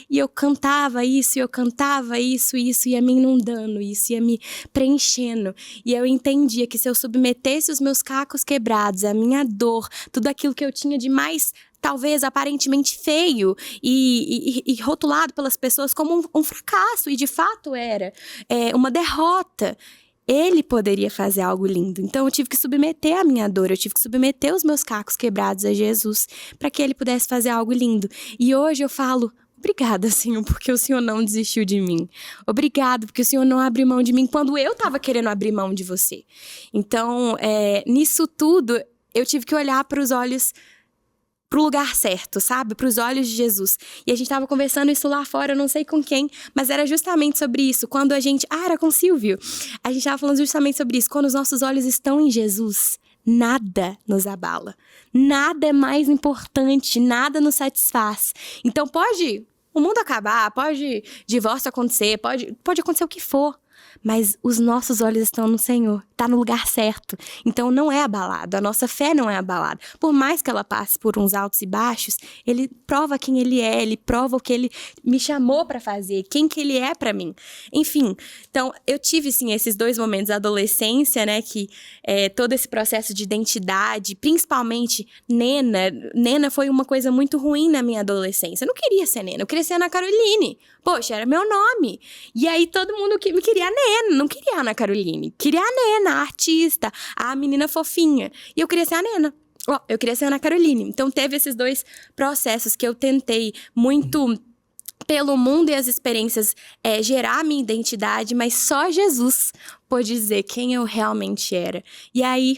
E eu cantava isso, isso ia me inundando, isso ia me preenchendo. E eu entendia que se eu submetesse os meus cacos quebrados, a minha dor, tudo aquilo que eu tinha de mais, talvez aparentemente feio e rotulado pelas pessoas como um fracasso, e de fato era uma derrota, ele poderia fazer algo lindo. Então eu tive que submeter a minha dor, eu tive que submeter os meus cacos quebrados a Jesus para que ele pudesse fazer algo lindo. E hoje eu falo: obrigada, Senhor, porque o Senhor não desistiu de mim. Obrigado, porque o Senhor não abriu mão de mim quando eu estava querendo abrir mão de você. Então, nisso tudo, eu tive que olhar para os olhos, pro lugar certo, sabe? Pros olhos de Jesus. E a gente tava conversando isso lá fora, eu não sei com quem, mas era justamente sobre isso. Quando a gente... era com o Silvio. A gente tava falando justamente sobre isso. Quando os nossos olhos estão em Jesus, nada nos abala. Nada é mais importante, nada nos satisfaz. Então pode o mundo acabar, pode divórcio acontecer, pode acontecer o que for. Mas os nossos olhos estão no Senhor, tá no lugar certo. Então não é abalado, a nossa fé não é abalada. Por mais que ela passe por uns altos e baixos, ele prova quem ele é, ele prova o que ele me chamou pra fazer, quem que ele é pra mim. Enfim, então eu tive sim esses 2 momentos da adolescência, né, que todo esse processo de identidade, principalmente Nena foi uma coisa muito ruim na minha adolescência. Eu não queria ser Nena, eu queria ser Ana Caroline. Poxa, era meu nome. E aí todo mundo me queria a Nena, não queria a Ana Caroline. Queria a Nena, a artista, a menina fofinha. E eu queria ser a Nena. Eu queria ser a Ana Caroline. Então teve esses 2 processos que eu tentei muito pelo mundo e as experiências gerar a minha identidade, mas só Jesus pôde dizer quem eu realmente era. E aí...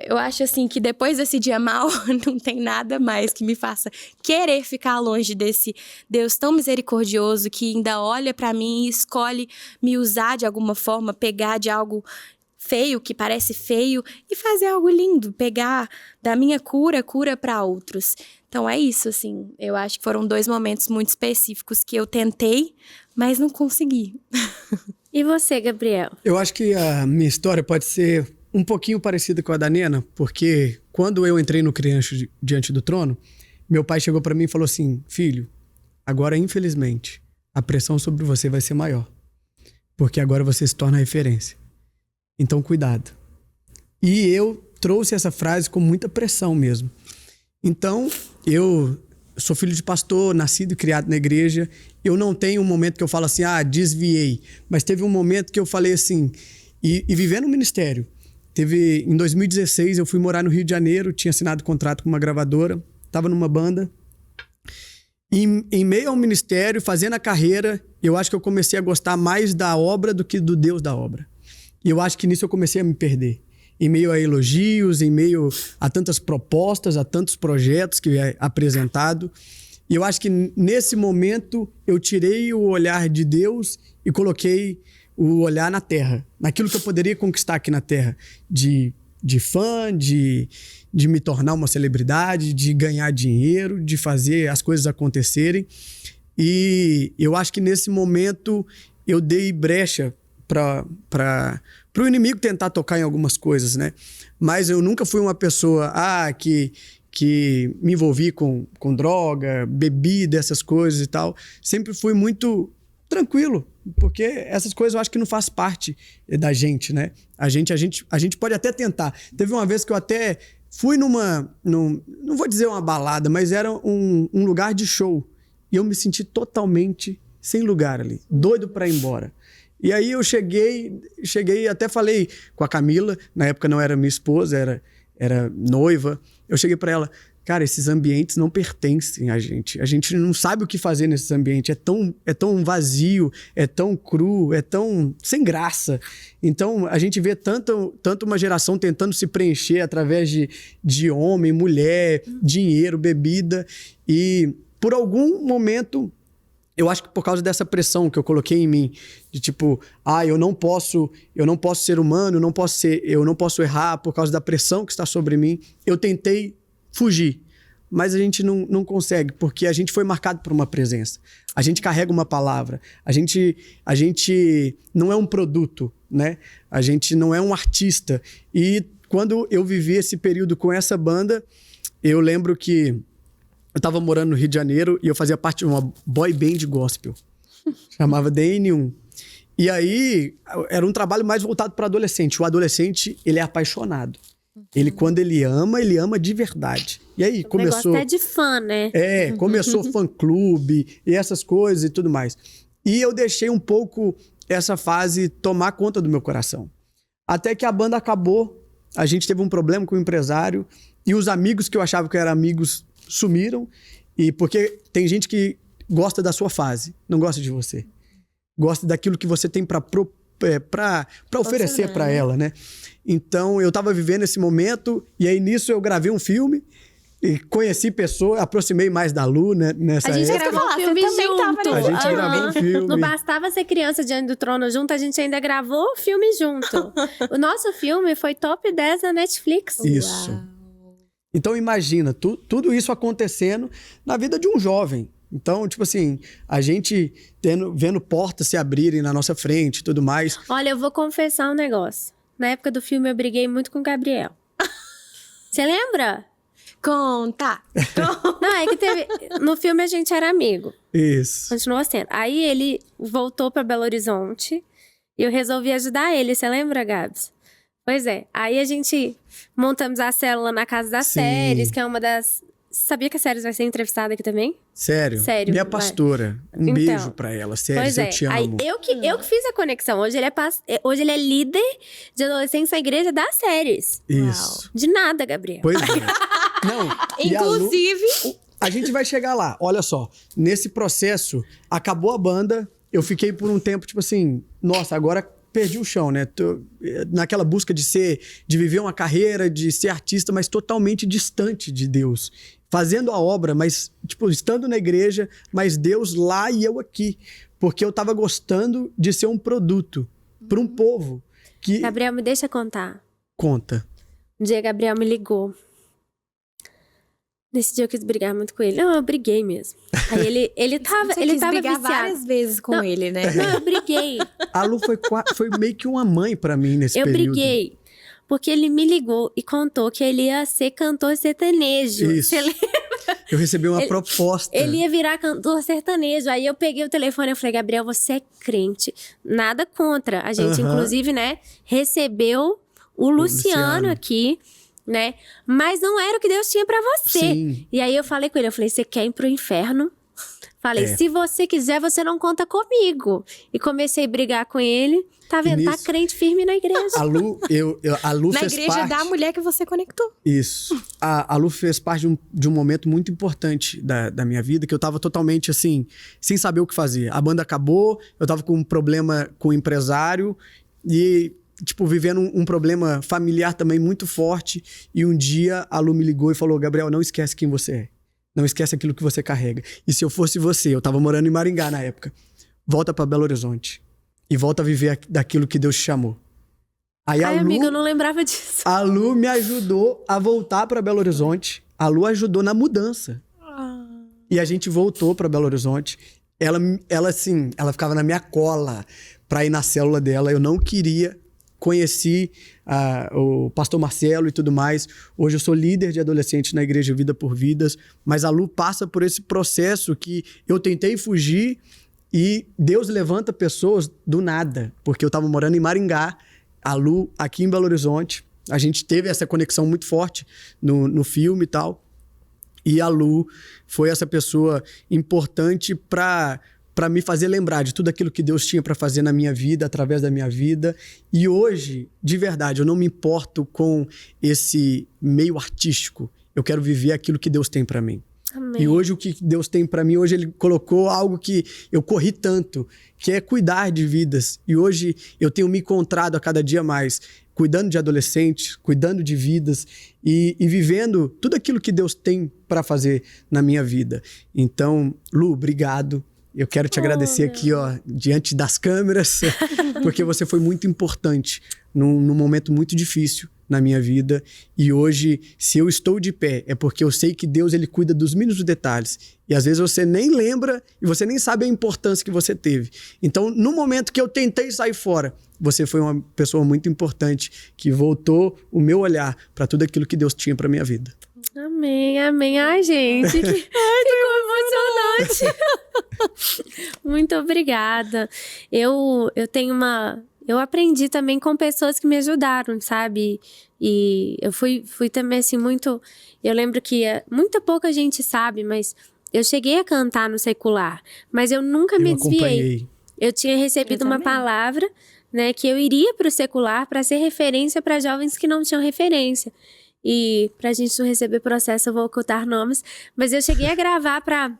Eu acho assim que depois desse dia mal, não tem nada mais que me faça querer ficar longe desse Deus tão misericordioso que ainda olha pra mim e escolhe me usar de alguma forma, pegar de algo feio, que parece feio, e fazer algo lindo, pegar da minha cura pra outros. Então é isso, assim, eu acho que foram 2 momentos muito específicos que eu tentei, mas não consegui. E você, Gabriel? Eu acho que a minha história pode ser um pouquinho parecida com a da Nena, porque quando eu entrei no Crianças Diante do Trono, meu pai chegou pra mim e falou assim: filho, agora infelizmente a pressão sobre você vai ser maior, porque agora você se torna referência. Então cuidado. E eu trouxe essa frase com muita pressão mesmo. Então, eu sou filho de pastor, nascido e criado na igreja. Eu não tenho um momento que eu falo assim, desviei. Mas teve um momento que eu falei assim, e vivendo no ministério. Em 2016, eu fui morar no Rio de Janeiro, tinha assinado contrato com uma gravadora, estava numa banda. Em meio ao ministério, fazendo a carreira, eu acho que eu comecei a gostar mais da obra do que do Deus da obra. E eu acho que nisso eu comecei a me perder. Em meio a elogios, em meio a tantas propostas, a tantos projetos que é apresentado. E eu acho que nesse momento eu tirei o olhar de Deus e coloquei o olhar na terra. Naquilo que eu poderia conquistar aqui na terra. De fã, de me tornar uma celebridade, de ganhar dinheiro, de fazer as coisas acontecerem. E eu acho que nesse momento eu dei brecha para o inimigo tentar tocar em algumas coisas, né? Mas eu nunca fui uma pessoa que me envolvi com droga, bebida, essas coisas e tal. Sempre fui muito tranquilo, porque essas coisas eu acho que não faz parte da gente, né? A gente pode até tentar. Teve uma vez que eu até fui não vou dizer uma balada, mas era um lugar de show. E eu me senti totalmente sem lugar ali, doido para ir embora. E aí eu cheguei até falei com a Camila, na época não era minha esposa, era noiva. Eu cheguei para ela, cara, esses ambientes não pertencem a gente não sabe o que fazer nesses ambientes, é tão vazio, é tão cru, é tão sem graça. Então a gente vê tanto uma geração tentando se preencher através de homem, mulher, dinheiro, bebida, e por algum momento eu acho que por causa dessa pressão que eu coloquei em mim, de tipo, eu não posso ser humano, eu não posso errar por causa da pressão que está sobre mim, eu tentei fugir. Mas a gente não consegue, porque a gente foi marcado por uma presença. A gente carrega uma palavra. A gente não é um produto, né? A gente não é um artista. E quando eu vivi esse período com essa banda, eu lembro que eu tava morando no Rio de Janeiro e eu fazia parte de uma boy band gospel. Chamava DN1. E aí, era um trabalho mais voltado para adolescente. O adolescente, ele é apaixonado. Ele, quando ele ama de verdade. E aí, começou... O negócio é de fã, né? Começou fã-clube e essas coisas e tudo mais. E eu deixei um pouco essa fase tomar conta do meu coração. Até que a banda acabou, a gente teve um problema com o empresário e os amigos que eu achava que eram amigos sumiram, e porque tem gente que gosta da sua fase, não gosta de você. Gosta daquilo que você tem para oferecer para ela, né? Então, eu tava vivendo esse momento, e aí nisso eu gravei um filme, e conheci pessoas, aproximei mais da Lu, né, nessa época. A gente gravou um filme junto. A gente gravou um filme. Não bastava ser criança diante do trono junto, a gente ainda gravou o filme junto. O nosso filme foi top 10 da Netflix. Isso. Uau. Então, imagina, tudo isso acontecendo na vida de um jovem. Então, tipo assim, a gente vendo portas se abrirem na nossa frente e tudo mais. Olha, eu vou confessar um negócio. Na época do filme, eu briguei muito com o Gabriel. Você lembra? Conta! Não, é que teve... No filme, a gente era amigo. Isso. Continuou sendo. Aí, ele voltou pra Belo Horizonte e eu resolvi ajudar ele. Você lembra, Gabs? Pois é. Aí, a gente montamos a célula na Casa das Séries, que é uma das... Sabia que a Séries vai ser entrevistada aqui também? Sério? Minha pastora. Um beijo pra ela. Séries, eu te amo. Aí, eu que fiz a conexão. Hoje ele é líder de adolescentes na igreja das Séries. Isso. Uau. De nada, Gabriel. Pois é. Não, inclusive... A gente vai chegar lá. Olha só. Nesse processo, acabou a banda. Eu fiquei por um tempo, tipo assim... Nossa, agora perdi o chão, né? Tô naquela busca de viver uma carreira, de ser artista, mas totalmente distante de Deus. Fazendo a obra, mas, tipo, estando na igreja, mas Deus lá e eu aqui. Porque eu tava gostando de ser um produto para um povo que... Gabriel, me deixa contar. Conta. Um dia, Gabriel me ligou. Nesse dia eu quis brigar muito com ele. Não, eu briguei mesmo. Aí ele tava brigar viciado. várias vezes com ele, né? Não, eu briguei. A Lu foi meio que uma mãe pra mim nesse período. Eu briguei. Porque ele me ligou e contou que ele ia ser cantor sertanejo. Isso. Você lembra? Eu recebi uma proposta. Ele ia virar cantor sertanejo. Aí eu peguei o telefone e falei, Gabriel, você é crente. Nada contra. A gente, inclusive, né, recebeu o Luciano aqui. né? Mas não era o que Deus tinha pra você. Sim. E aí eu falei com ele, você quer ir pro inferno? Falei, É. se você quiser, você não conta comigo. E comecei a brigar com ele. Tá vendo? Tá nisso- crente firme na igreja. A Lu, a Lu Na fez igreja parte... da mulher que você conectou. Isso. A Lu fez parte de um momento muito importante da minha vida, que eu tava totalmente assim, sem saber o que fazer. A banda acabou, eu tava com um problema com o empresário e, tipo, vivendo um problema familiar também muito forte. E um dia a Lu me ligou e falou: Gabriel, não esquece quem você é. Não esquece aquilo que você carrega. E se eu fosse você, eu tava morando em Maringá na época, volta pra Belo Horizonte e volta a viver daquilo que Deus te chamou. Aí Ai, amiga, eu não lembrava disso. a Lu me ajudou a voltar pra Belo Horizonte. A Lu ajudou na mudança. E a gente voltou pra Belo Horizonte. Ela assim, ela ficava na minha cola pra ir na célula dela. Eu não queria. Conheci o pastor Marcelo e tudo mais. Hoje eu sou líder de adolescentes na Igreja Vida por Vidas. Mas a Lu passa por esse processo que eu tentei fugir e Deus levanta pessoas do nada. Porque eu tava morando em Maringá. A Lu, aqui em Belo Horizonte, a gente teve essa conexão muito forte no filme e tal. E a Lu foi essa pessoa importante para me fazer lembrar de tudo aquilo que Deus tinha para fazer na minha vida, através da minha vida. E hoje, de verdade, eu não me importo com esse meio artístico. Eu quero viver aquilo que Deus tem para mim. Amém. E hoje o que Deus tem pra mim, hoje Ele colocou algo que eu corri tanto, que é cuidar de vidas. E hoje eu tenho me encontrado a cada dia mais, cuidando de adolescentes, cuidando de vidas e vivendo tudo aquilo que Deus tem pra fazer na minha vida. Então, Lu, obrigado. Eu quero te agradecer aqui, ó, diante das câmeras, porque você foi muito importante num momento muito difícil na minha vida. E hoje, se eu estou de pé, é porque eu sei que Deus, ele cuida dos mínimos detalhes. E às vezes você nem lembra e você nem sabe a importância que você teve. Então, no momento que eu tentei sair fora, você foi uma pessoa muito importante que voltou o meu olhar para tudo aquilo que Deus tinha para minha vida. Amém, amém. Ai, gente, ficou emocionante. Muito obrigada. Eu tenho eu aprendi também com pessoas que me ajudaram, sabe? E eu fui também assim muito... Eu lembro que muito pouca gente sabe, mas eu cheguei a cantar no secular, mas eu nunca me desviei. Acompanhei. Eu tinha recebido uma palavra, né, que eu iria para o secular para ser referência para jovens que não tinham referência. E pra gente não receber processo, eu vou ocultar nomes, mas eu cheguei a gravar para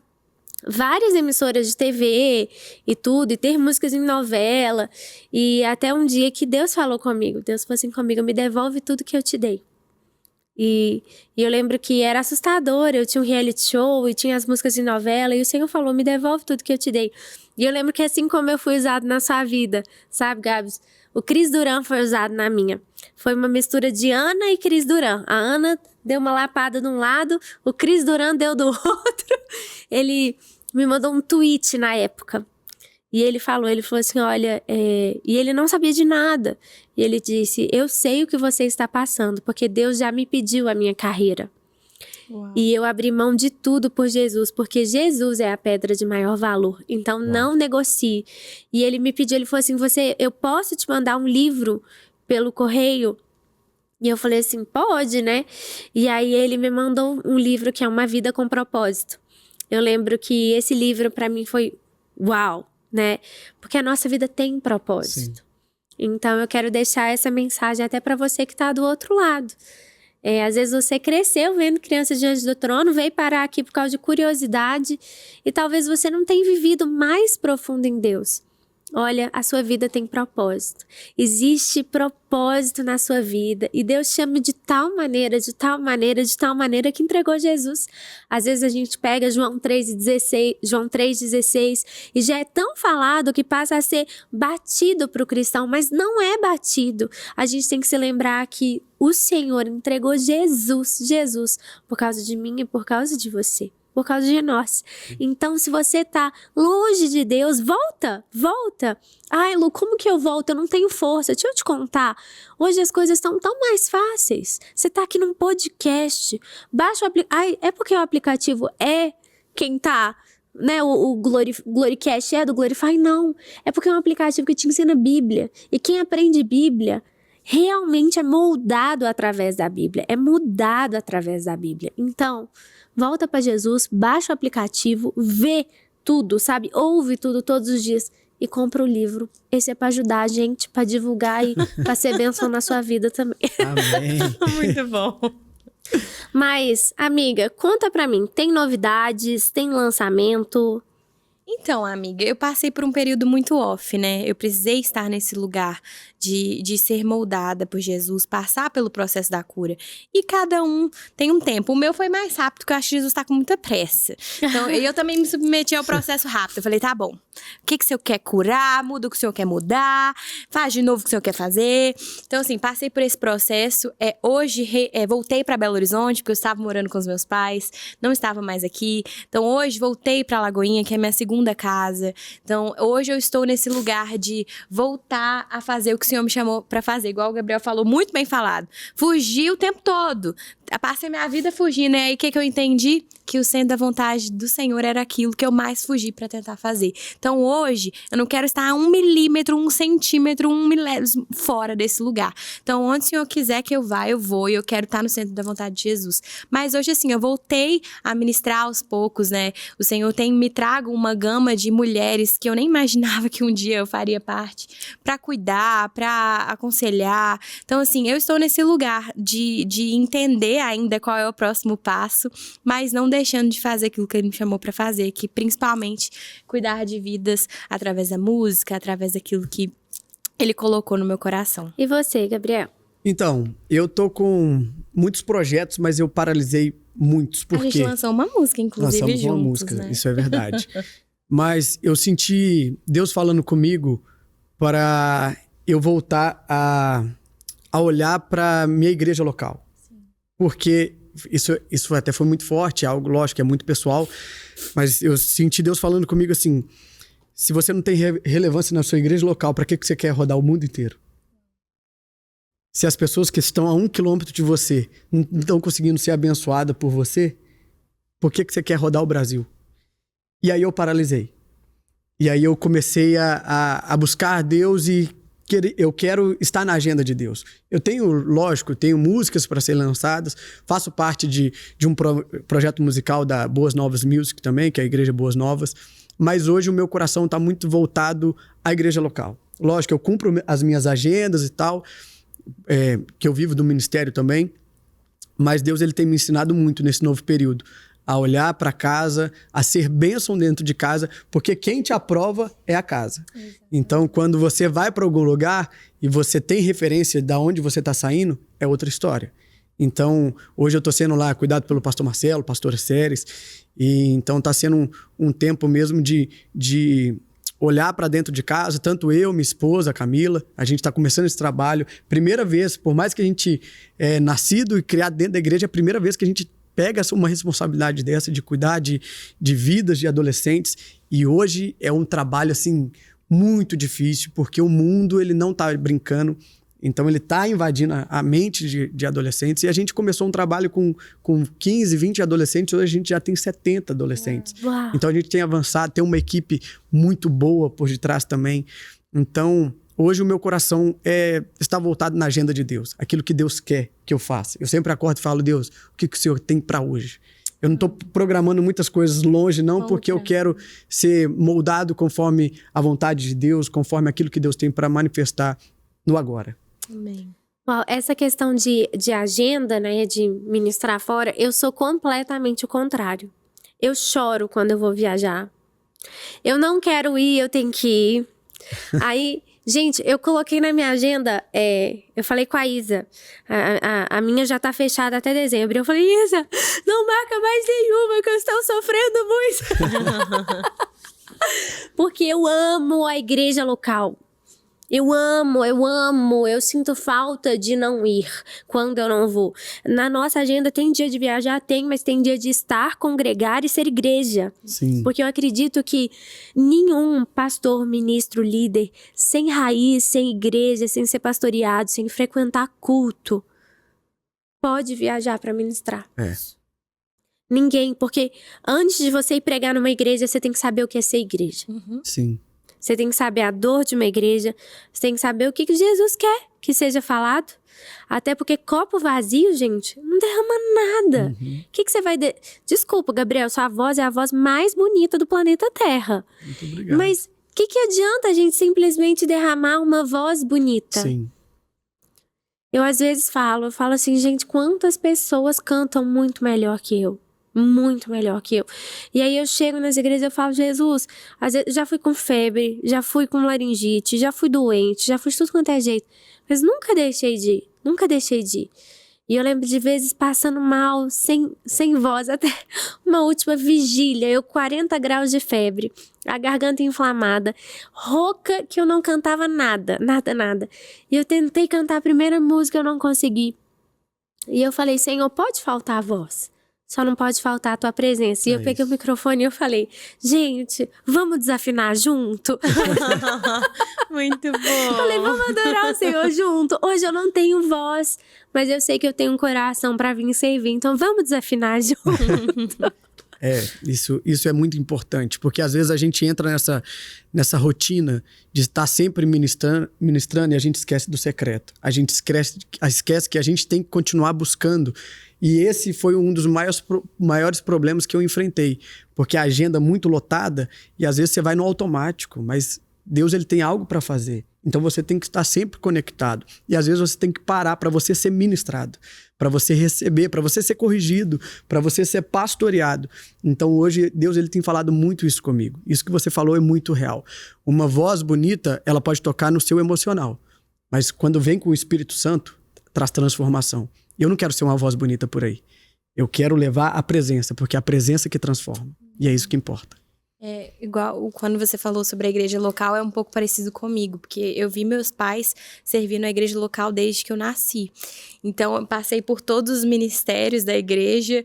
várias emissoras de TV e tudo, e ter músicas em novela, e até um dia que Deus falou comigo, Deus falou assim comigo: me devolve tudo que eu te dei. E eu lembro que era assustador, eu tinha um reality show e tinha as músicas de novela, e o Senhor falou: me devolve tudo que eu te dei. E eu lembro que assim como eu fui usado na sua vida, sabe, Gabs? O Cris Duran foi usado na minha. Foi uma mistura de Ana e Cris Duran. A Ana deu uma lapada de um lado, o Cris Duran deu do outro. Ele me mandou um tweet na época. E ele falou assim, olha... E ele não sabia de nada. E ele disse: eu sei o que você está passando, porque Deus já me pediu a minha carreira. Uau. E eu abri mão de tudo por Jesus, porque Jesus é a pedra de maior valor. Então, não negocie. E ele me pediu, ele falou assim: eu posso te mandar um livro pelo correio? E eu falei assim: pode, né? E aí ele me mandou um livro que é Uma Vida com Propósito. Eu lembro que esse livro pra mim foi uau, né? Porque a nossa vida tem propósito. Sim. Então eu quero deixar essa mensagem até pra você que tá do outro lado. Às vezes você cresceu vendo Crianças Diante do Trono, veio parar aqui por causa de curiosidade e talvez você não tenha vivido mais profundo em Deus. Olha, a sua vida tem propósito. Existe propósito na sua vida. E Deus chama de tal maneira, de tal maneira, de tal maneira que entregou Jesus. Às vezes a gente pega João 3,16 e já é tão falado que passa a ser batido para o cristão, mas não é batido. A gente tem que se lembrar que o Senhor entregou Jesus, por causa de mim e por causa de você. Por causa de nós. Então, se você tá longe de Deus, volta. Ai, Lu, como que eu volto? Eu não tenho força. Deixa eu te contar. Hoje as coisas estão tão mais fáceis. Você tá aqui num podcast. Baixa o aplicativo. Ai, é porque o aplicativo é quem tá... né, o Gloricast é do Glorify? Não. É porque é um aplicativo que te ensina a Bíblia. E quem aprende Bíblia... realmente é moldado através da Bíblia, é mudado através da Bíblia. Então, volta para Jesus, baixa o aplicativo, vê tudo, sabe? Ouve tudo todos os dias e compra o livro. Esse é para ajudar a gente, para divulgar e para ser bênção na sua vida também. Amém. Muito bom. Mas, amiga, conta pra mim, tem novidades, tem lançamento? Então, amiga, eu passei por um período muito off, né? Eu precisei estar nesse lugar de ser moldada por Jesus, passar pelo processo da cura. E cada um tem um tempo. O meu foi mais rápido, porque eu acho que Jesus tá com muita pressa. Então, eu também me submeti ao processo rápido. Eu falei, tá bom, o que o Senhor quer curar? Muda o que o Senhor quer mudar? Faz de novo o que o Senhor quer fazer? Então, assim, passei por esse processo. Hoje, voltei pra Belo Horizonte, porque eu estava morando com os meus pais. Não estava mais aqui. Então, hoje, voltei pra Lagoinha, que é minha segunda casa. Então, hoje eu estou nesse lugar de voltar a fazer o que o Senhor me chamou pra fazer, igual o Gabriel falou, muito bem falado. Fugi o tempo todo. Passei minha vida fugindo, e aí o que eu entendi? Que o centro da vontade do Senhor era aquilo que eu mais fugi pra tentar fazer. Então hoje, eu não quero estar 1 milímetro, 1 centímetro, 1 milésimo fora desse lugar. Então onde o Senhor quiser que eu vá, eu vou, e eu quero estar no centro da vontade de Jesus. Mas hoje, assim, eu voltei a ministrar aos poucos, né? O Senhor me trago uma gama de mulheres que eu nem imaginava que um dia eu faria parte, pra cuidar, pra aconselhar. Então, assim, eu estou nesse lugar de entender ainda qual é o próximo passo, mas não deixando de fazer aquilo que ele me chamou pra fazer, que principalmente cuidar de vidas através da música, através daquilo que ele colocou no meu coração. E você, Gabriel? Então, eu tô com muitos projetos, mas eu paralisei muitos. Por A gente quê? lançou uma música, inclusive, Lançamos juntos, uma música, né? isso é verdade. Mas eu senti Deus falando comigo para eu voltar a olhar para minha igreja local. Porque isso até foi muito forte, é algo, lógico, é muito pessoal, mas eu senti Deus falando comigo assim, se você não tem relevância na sua igreja local, para que você quer rodar o mundo inteiro? Se as pessoas que estão a 1 quilômetro de você não estão conseguindo ser abençoadas por você, por que você quer rodar o Brasil? E aí eu paralisei. E aí eu comecei a buscar Deus e eu quero estar na agenda de Deus. Eu tenho, lógico, tenho músicas para serem lançadas, faço parte de um projeto musical da Boas Novas Music também, que é a Igreja Boas Novas, mas hoje o meu coração está muito voltado à igreja local. Lógico, eu cumpro as minhas agendas e tal, que eu vivo do ministério também, mas Deus ele tem me ensinado muito nesse novo período, a olhar para casa, a ser bênção dentro de casa, porque quem te aprova é a casa. Exatamente. Então, quando você vai para algum lugar e você tem referência de onde você está saindo, é outra história. Então, hoje eu estou sendo lá cuidado pelo pastor Marcelo, pastora Séries, e então está sendo um tempo mesmo de olhar para dentro de casa, tanto eu, minha esposa, a Camila, a gente está começando esse trabalho. Primeira vez, por mais que a gente é nascido e criado dentro da igreja, é a primeira vez que a gente pega uma responsabilidade dessa de cuidar de vidas de adolescentes, e hoje é um trabalho assim muito difícil, porque o mundo ele não está brincando, então ele está invadindo a mente de adolescentes, e a gente começou um trabalho com 15, 20 adolescentes, hoje a gente já tem 70 adolescentes. Uau. Então a gente tem avançado, tem uma equipe muito boa por detrás também. Então hoje o meu coração está voltado na agenda de Deus. Aquilo que Deus quer que eu faça. Eu sempre acordo e falo, Deus, o que o Senhor tem para hoje? Eu não estou programando muitas coisas longe, não, porque eu quero ser moldado conforme a vontade de Deus, conforme aquilo que Deus tem para manifestar no agora. Amém. Uau, essa questão de agenda, né, de ministrar fora, eu sou completamente o contrário. Eu choro quando eu vou viajar. Eu não quero ir, eu tenho que ir. Aí... Gente, eu coloquei na minha agenda, eu falei com a Isa, a minha já tá fechada até dezembro. Eu falei, Isa, não marca mais nenhuma, que eu estou sofrendo muito. Porque eu amo a igreja local. Eu amo, eu sinto falta de não ir quando eu não vou. Na nossa agenda tem dia de viajar, mas tem dia de estar, congregar e ser igreja. Sim. Porque eu acredito que nenhum pastor, ministro, líder, sem raiz, sem igreja, sem ser pastoreado, sem frequentar culto, pode viajar para ministrar. Ninguém, porque antes de você ir pregar numa igreja, você tem que saber o que é ser igreja. Sim. você tem que saber a dor de uma igreja, você tem que saber o que Jesus quer que seja falado. Até porque copo vazio, gente, não derrama nada. O que você vai... Desculpa, Gabriel, sua voz é a voz mais bonita do planeta Terra. Muito obrigado. Mas o que adianta a gente simplesmente derramar uma voz bonita? Sim. Eu às vezes falo assim, gente, quantas pessoas cantam muito melhor que eu? Muito melhor que eu. E aí eu chego nas igrejas e eu falo, Jesus, às vezes, já fui com febre, já fui com laringite, já fui doente, já fui de tudo quanto é jeito. Mas nunca deixei de ir, nunca deixei de ir. E eu lembro de vezes passando mal, sem voz, até uma última vigília, eu 40 graus de febre, a garganta inflamada, rouca, que eu não cantava nada. E eu tentei cantar a primeira música, eu não consegui. E eu falei, Senhor, pode faltar a voz? Só não pode faltar a tua presença. E eu peguei o microfone e eu falei, gente, vamos desafinar junto? Muito bom. Falei, vamos adorar o Senhor junto. Hoje eu não tenho voz, mas eu sei que eu tenho um coração pra vir servir. Então vamos desafinar junto. Isso é muito importante, porque às vezes a gente entra nessa rotina de estar sempre ministrando e a gente esquece do secreto. A gente esquece que a gente tem que continuar buscando. E esse foi um dos maiores problemas que eu enfrentei, porque a agenda é muito lotada e às vezes você vai no automático, mas Deus ele tem algo para fazer. Então você tem que estar sempre conectado. E às vezes você tem que parar para você ser ministrado, para você receber, para você ser corrigido, para você ser pastoreado. Então hoje Deus ele tem falado muito isso comigo. Isso que você falou é muito real. Uma voz bonita, ela pode tocar no seu emocional, mas quando vem com o Espírito Santo, traz transformação. Eu não quero ser uma voz bonita por aí. Eu quero levar a presença, porque é a presença que transforma. E é isso que importa. É igual quando você falou sobre a igreja local, é um pouco parecido comigo, porque eu vi meus pais servindo na igreja local desde que eu nasci. Então, eu passei por todos os ministérios da igreja,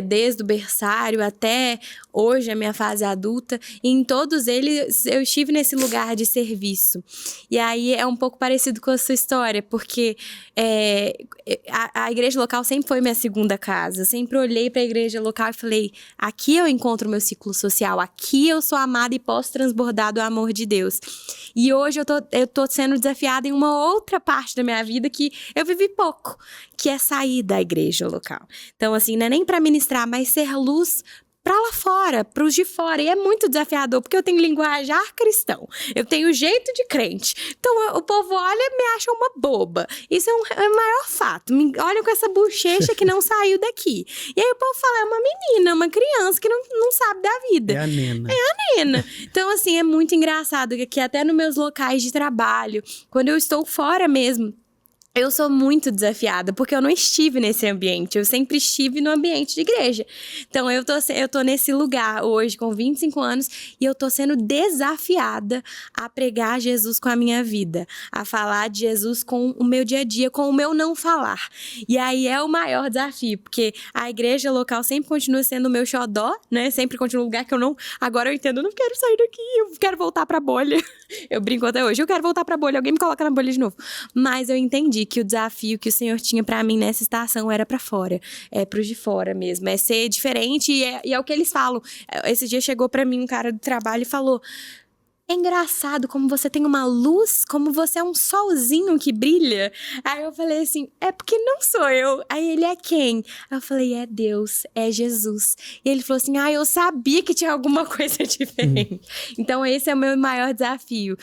desde o berçário até hoje, a minha fase adulta, e em todos eles eu estive nesse lugar de serviço. E aí é um pouco parecido com a sua história, porque a igreja local sempre foi minha segunda casa. Eu sempre olhei para a igreja local e falei, aqui eu encontro o meu ciclo social, aqui eu sou amada e posso transbordar do amor de Deus. E hoje eu tô sendo desafiada em uma outra parte da minha vida que eu vivi pouco, que é sair da igreja local. Então, assim, não é nem para ministrar, mas ser luz para lá fora, para os de fora. E é muito desafiador, porque eu tenho linguajar cristão, eu tenho jeito de crente. Então, o povo olha e me acha uma boba. Isso é o maior fato. Me olha com essa bochecha que não saiu daqui. E aí o povo fala, é uma menina, uma criança que não sabe da vida. É a nena. Então, assim, é muito engraçado que até nos meus locais de trabalho, quando eu estou fora mesmo, eu sou muito desafiada, porque eu não estive nesse ambiente. Eu sempre estive no ambiente de igreja. Então, eu tô nesse lugar hoje, com 25 anos, e eu tô sendo desafiada a pregar Jesus com a minha vida. A falar de Jesus com o meu dia a dia, com o meu não falar. E aí é o maior desafio, porque a igreja local sempre continua sendo o meu xodó, né? Sempre continua um lugar que eu não... Agora eu entendo, eu não quero sair daqui, eu quero voltar pra bolha. Eu brinco até hoje, eu quero voltar pra bolha, alguém me coloca na bolha de novo. Mas eu entendi que o desafio que o Senhor tinha pra mim nessa estação era pra fora, pros de fora mesmo, é ser diferente e é o que eles falam. Esse dia chegou pra mim um cara do trabalho e falou, é engraçado como você tem uma luz, como você é um solzinho que brilha. Aí eu falei assim, é porque não sou eu. Aí ele, é quem? Aí eu falei, é Deus, é Jesus. E ele falou assim, eu sabia que tinha alguma coisa diferente. Então esse é o meu maior desafio,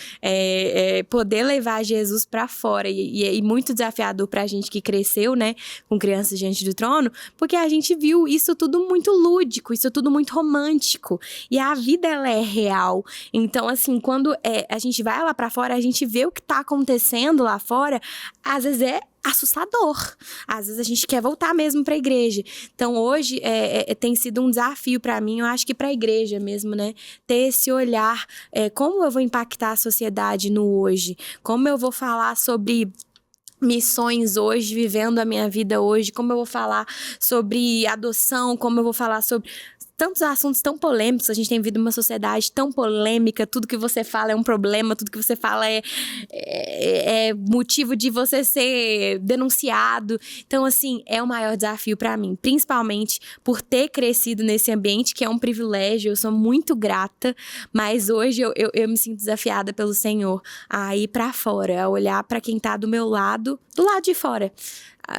poder levar Jesus pra fora. E muito desafiador pra gente que cresceu, né, com crianças diante do trono, porque a gente viu isso tudo muito lúdico, isso tudo muito romântico. E a vida, ela é real. Então, assim, quando a gente vai lá pra fora, a gente vê o que tá acontecendo lá fora, às vezes é assustador. Às vezes a gente quer voltar mesmo pra igreja. Então, hoje, tem sido um desafio pra mim, eu acho que pra igreja mesmo, né? Ter esse olhar, como eu vou impactar a sociedade no hoje? Como eu vou falar sobre missões hoje, vivendo a minha vida hoje? Como eu vou falar sobre adoção? Como eu vou falar sobre tantos assuntos tão polêmicos, a gente tem vivido uma sociedade tão polêmica, tudo que você fala é um problema, tudo que você fala é motivo de você ser denunciado. Então, assim, é o maior desafio pra mim, principalmente por ter crescido nesse ambiente, que é um privilégio, eu sou muito grata, mas hoje eu me sinto desafiada pelo Senhor a ir pra fora, a olhar pra quem tá do meu lado, do lado de fora,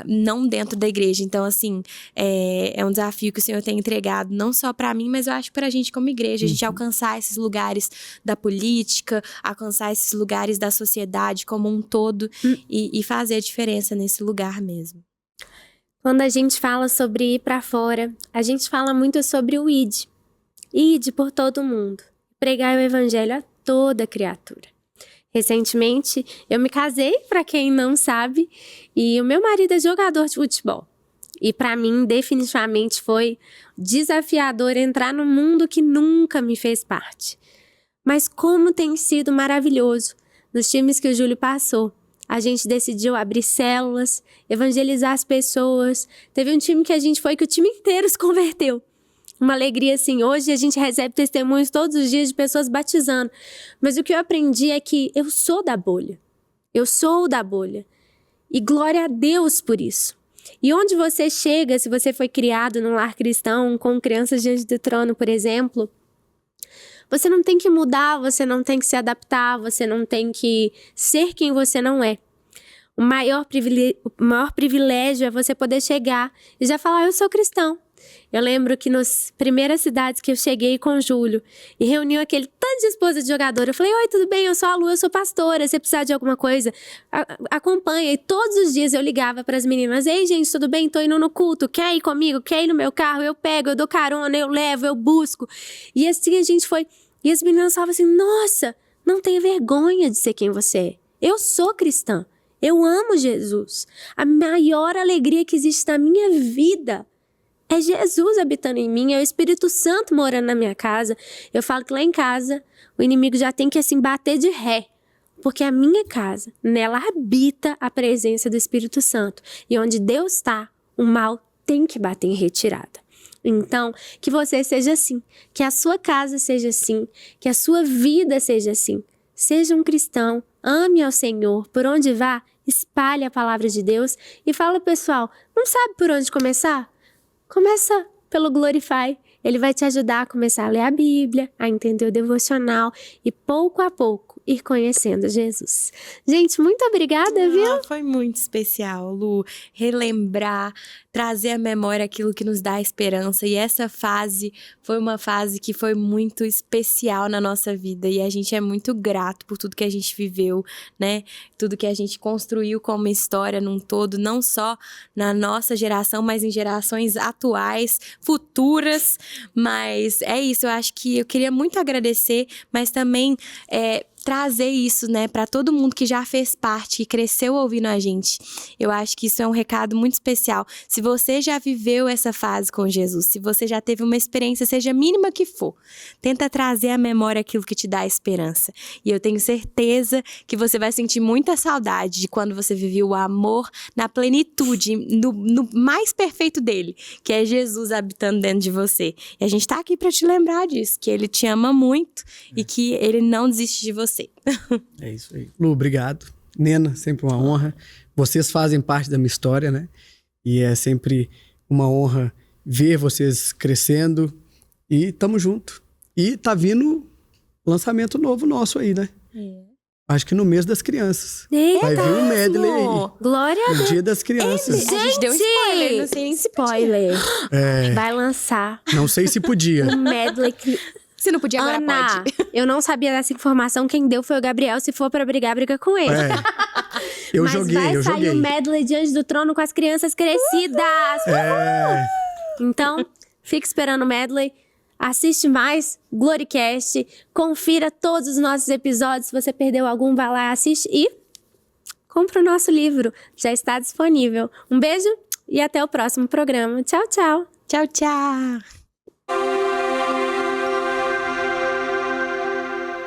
não dentro da igreja. Então, assim, é um desafio que o Senhor tem entregado, não só pra mim, mas eu acho pra gente como igreja, a gente alcançar esses lugares da política, alcançar esses lugares da sociedade como um todo e fazer a diferença nesse lugar mesmo. Quando a gente fala sobre ir pra fora, a gente fala muito sobre o ide. Ide por todo mundo. Pregar o evangelho a toda criatura. Recentemente, eu me casei, pra quem não sabe, e o meu marido é jogador de futebol. E pra mim, definitivamente, foi desafiador entrar num mundo que nunca me fez parte. Mas como tem sido maravilhoso nos times que o Júlio passou. A gente decidiu abrir células, evangelizar as pessoas. Teve um time que a gente foi que o time inteiro se converteu. Uma alegria, assim. Hoje a gente recebe testemunhos todos os dias de pessoas batizando. Mas o que eu aprendi é que eu sou da bolha. Eu sou da bolha. E glória a Deus por isso. E onde você chega, se você foi criado num lar cristão, com crianças diante do trono, por exemplo, você não tem que mudar, você não tem que se adaptar, você não tem que ser quem você não é. O maior privilégio é você poder chegar e já falar, eu sou cristão. Eu lembro que nas primeiras cidades que eu cheguei com o Júlio e reuniu aquele tanto de esposa de jogador, eu falei, oi, tudo bem? Eu sou a Lu, eu sou pastora, se precisar de alguma coisa, acompanha. E todos os dias eu ligava para as meninas, ei, gente, tudo bem? Tô indo no culto, quer ir comigo? Quer ir no meu carro? Eu pego, eu dou carona, eu levo, eu busco. E assim a gente foi. E as meninas falavam assim, nossa, não tenha vergonha de ser quem você é. Eu sou cristã, eu amo Jesus. A maior alegria que existe na minha vida é Jesus habitando em mim, é o Espírito Santo morando na minha casa. Eu falo que lá em casa, o inimigo já tem que assim bater de ré. Porque a minha casa, nela habita a presença do Espírito Santo. E onde Deus está, o mal tem que bater em retirada. Então, que você seja assim, que a sua casa seja assim, que a sua vida seja assim. Seja um cristão, ame ao Senhor, por onde vá, espalhe a palavra de Deus e fala, pessoal, não sabe por onde começar? Começa pelo Glorify. Ele vai te ajudar a começar a ler a Bíblia, a entender o devocional e pouco a pouco ir conhecendo Jesus. Gente, muito obrigada, viu? Foi muito especial, Lu. Relembrar, trazer à memória aquilo que nos dá esperança. E essa fase foi uma fase que foi muito especial na nossa vida. E a gente é muito grato por tudo que a gente viveu, né? Tudo que a gente construiu como história num todo, não só na nossa geração, mas em gerações atuais, futuras. Mas é isso, eu acho que eu queria muito agradecer, mas também trazer isso, né, para todo mundo que já fez parte e cresceu ouvindo a gente. Eu acho que isso é um recado muito especial. Se você já viveu essa fase com Jesus, se você já teve uma experiência, seja a mínima que for, tenta trazer à memória aquilo que te dá esperança. E eu tenho certeza que você vai sentir muita saudade de quando você viveu o amor na plenitude, no mais perfeito dele, que é Jesus habitando dentro de você. E a gente tá aqui para te lembrar disso, que ele te ama muito e que ele não desiste de você. É isso aí. Lu, obrigado. Nena, sempre uma honra. Vocês fazem parte da minha história, né? E é sempre uma honra ver vocês crescendo. E tamo junto. E tá vindo lançamento novo nosso aí, né? Acho que no mês das crianças. Vai vir um medley aí. Glória a No Deus. dia das crianças. A gente deu um spoiler, não sei nem se podia. Spoiler. É, Vai lançar não sei se podia. um medley. Se não podia, agora Ana, pode. eu não sabia dessa informação. Quem deu foi o Gabriel. Se for pra brigar, briga com ele. É. Eu Mas joguei, vai eu sair joguei. o medley diante do trono com as crianças crescidas. É. Então, fica esperando o medley. Assiste mais Gloricast. Confira todos os nossos episódios. Se você perdeu algum, vai lá, assiste e compra o nosso livro. Já está disponível. Um beijo e até o próximo programa. Tchau, tchau. Tchau, tchau.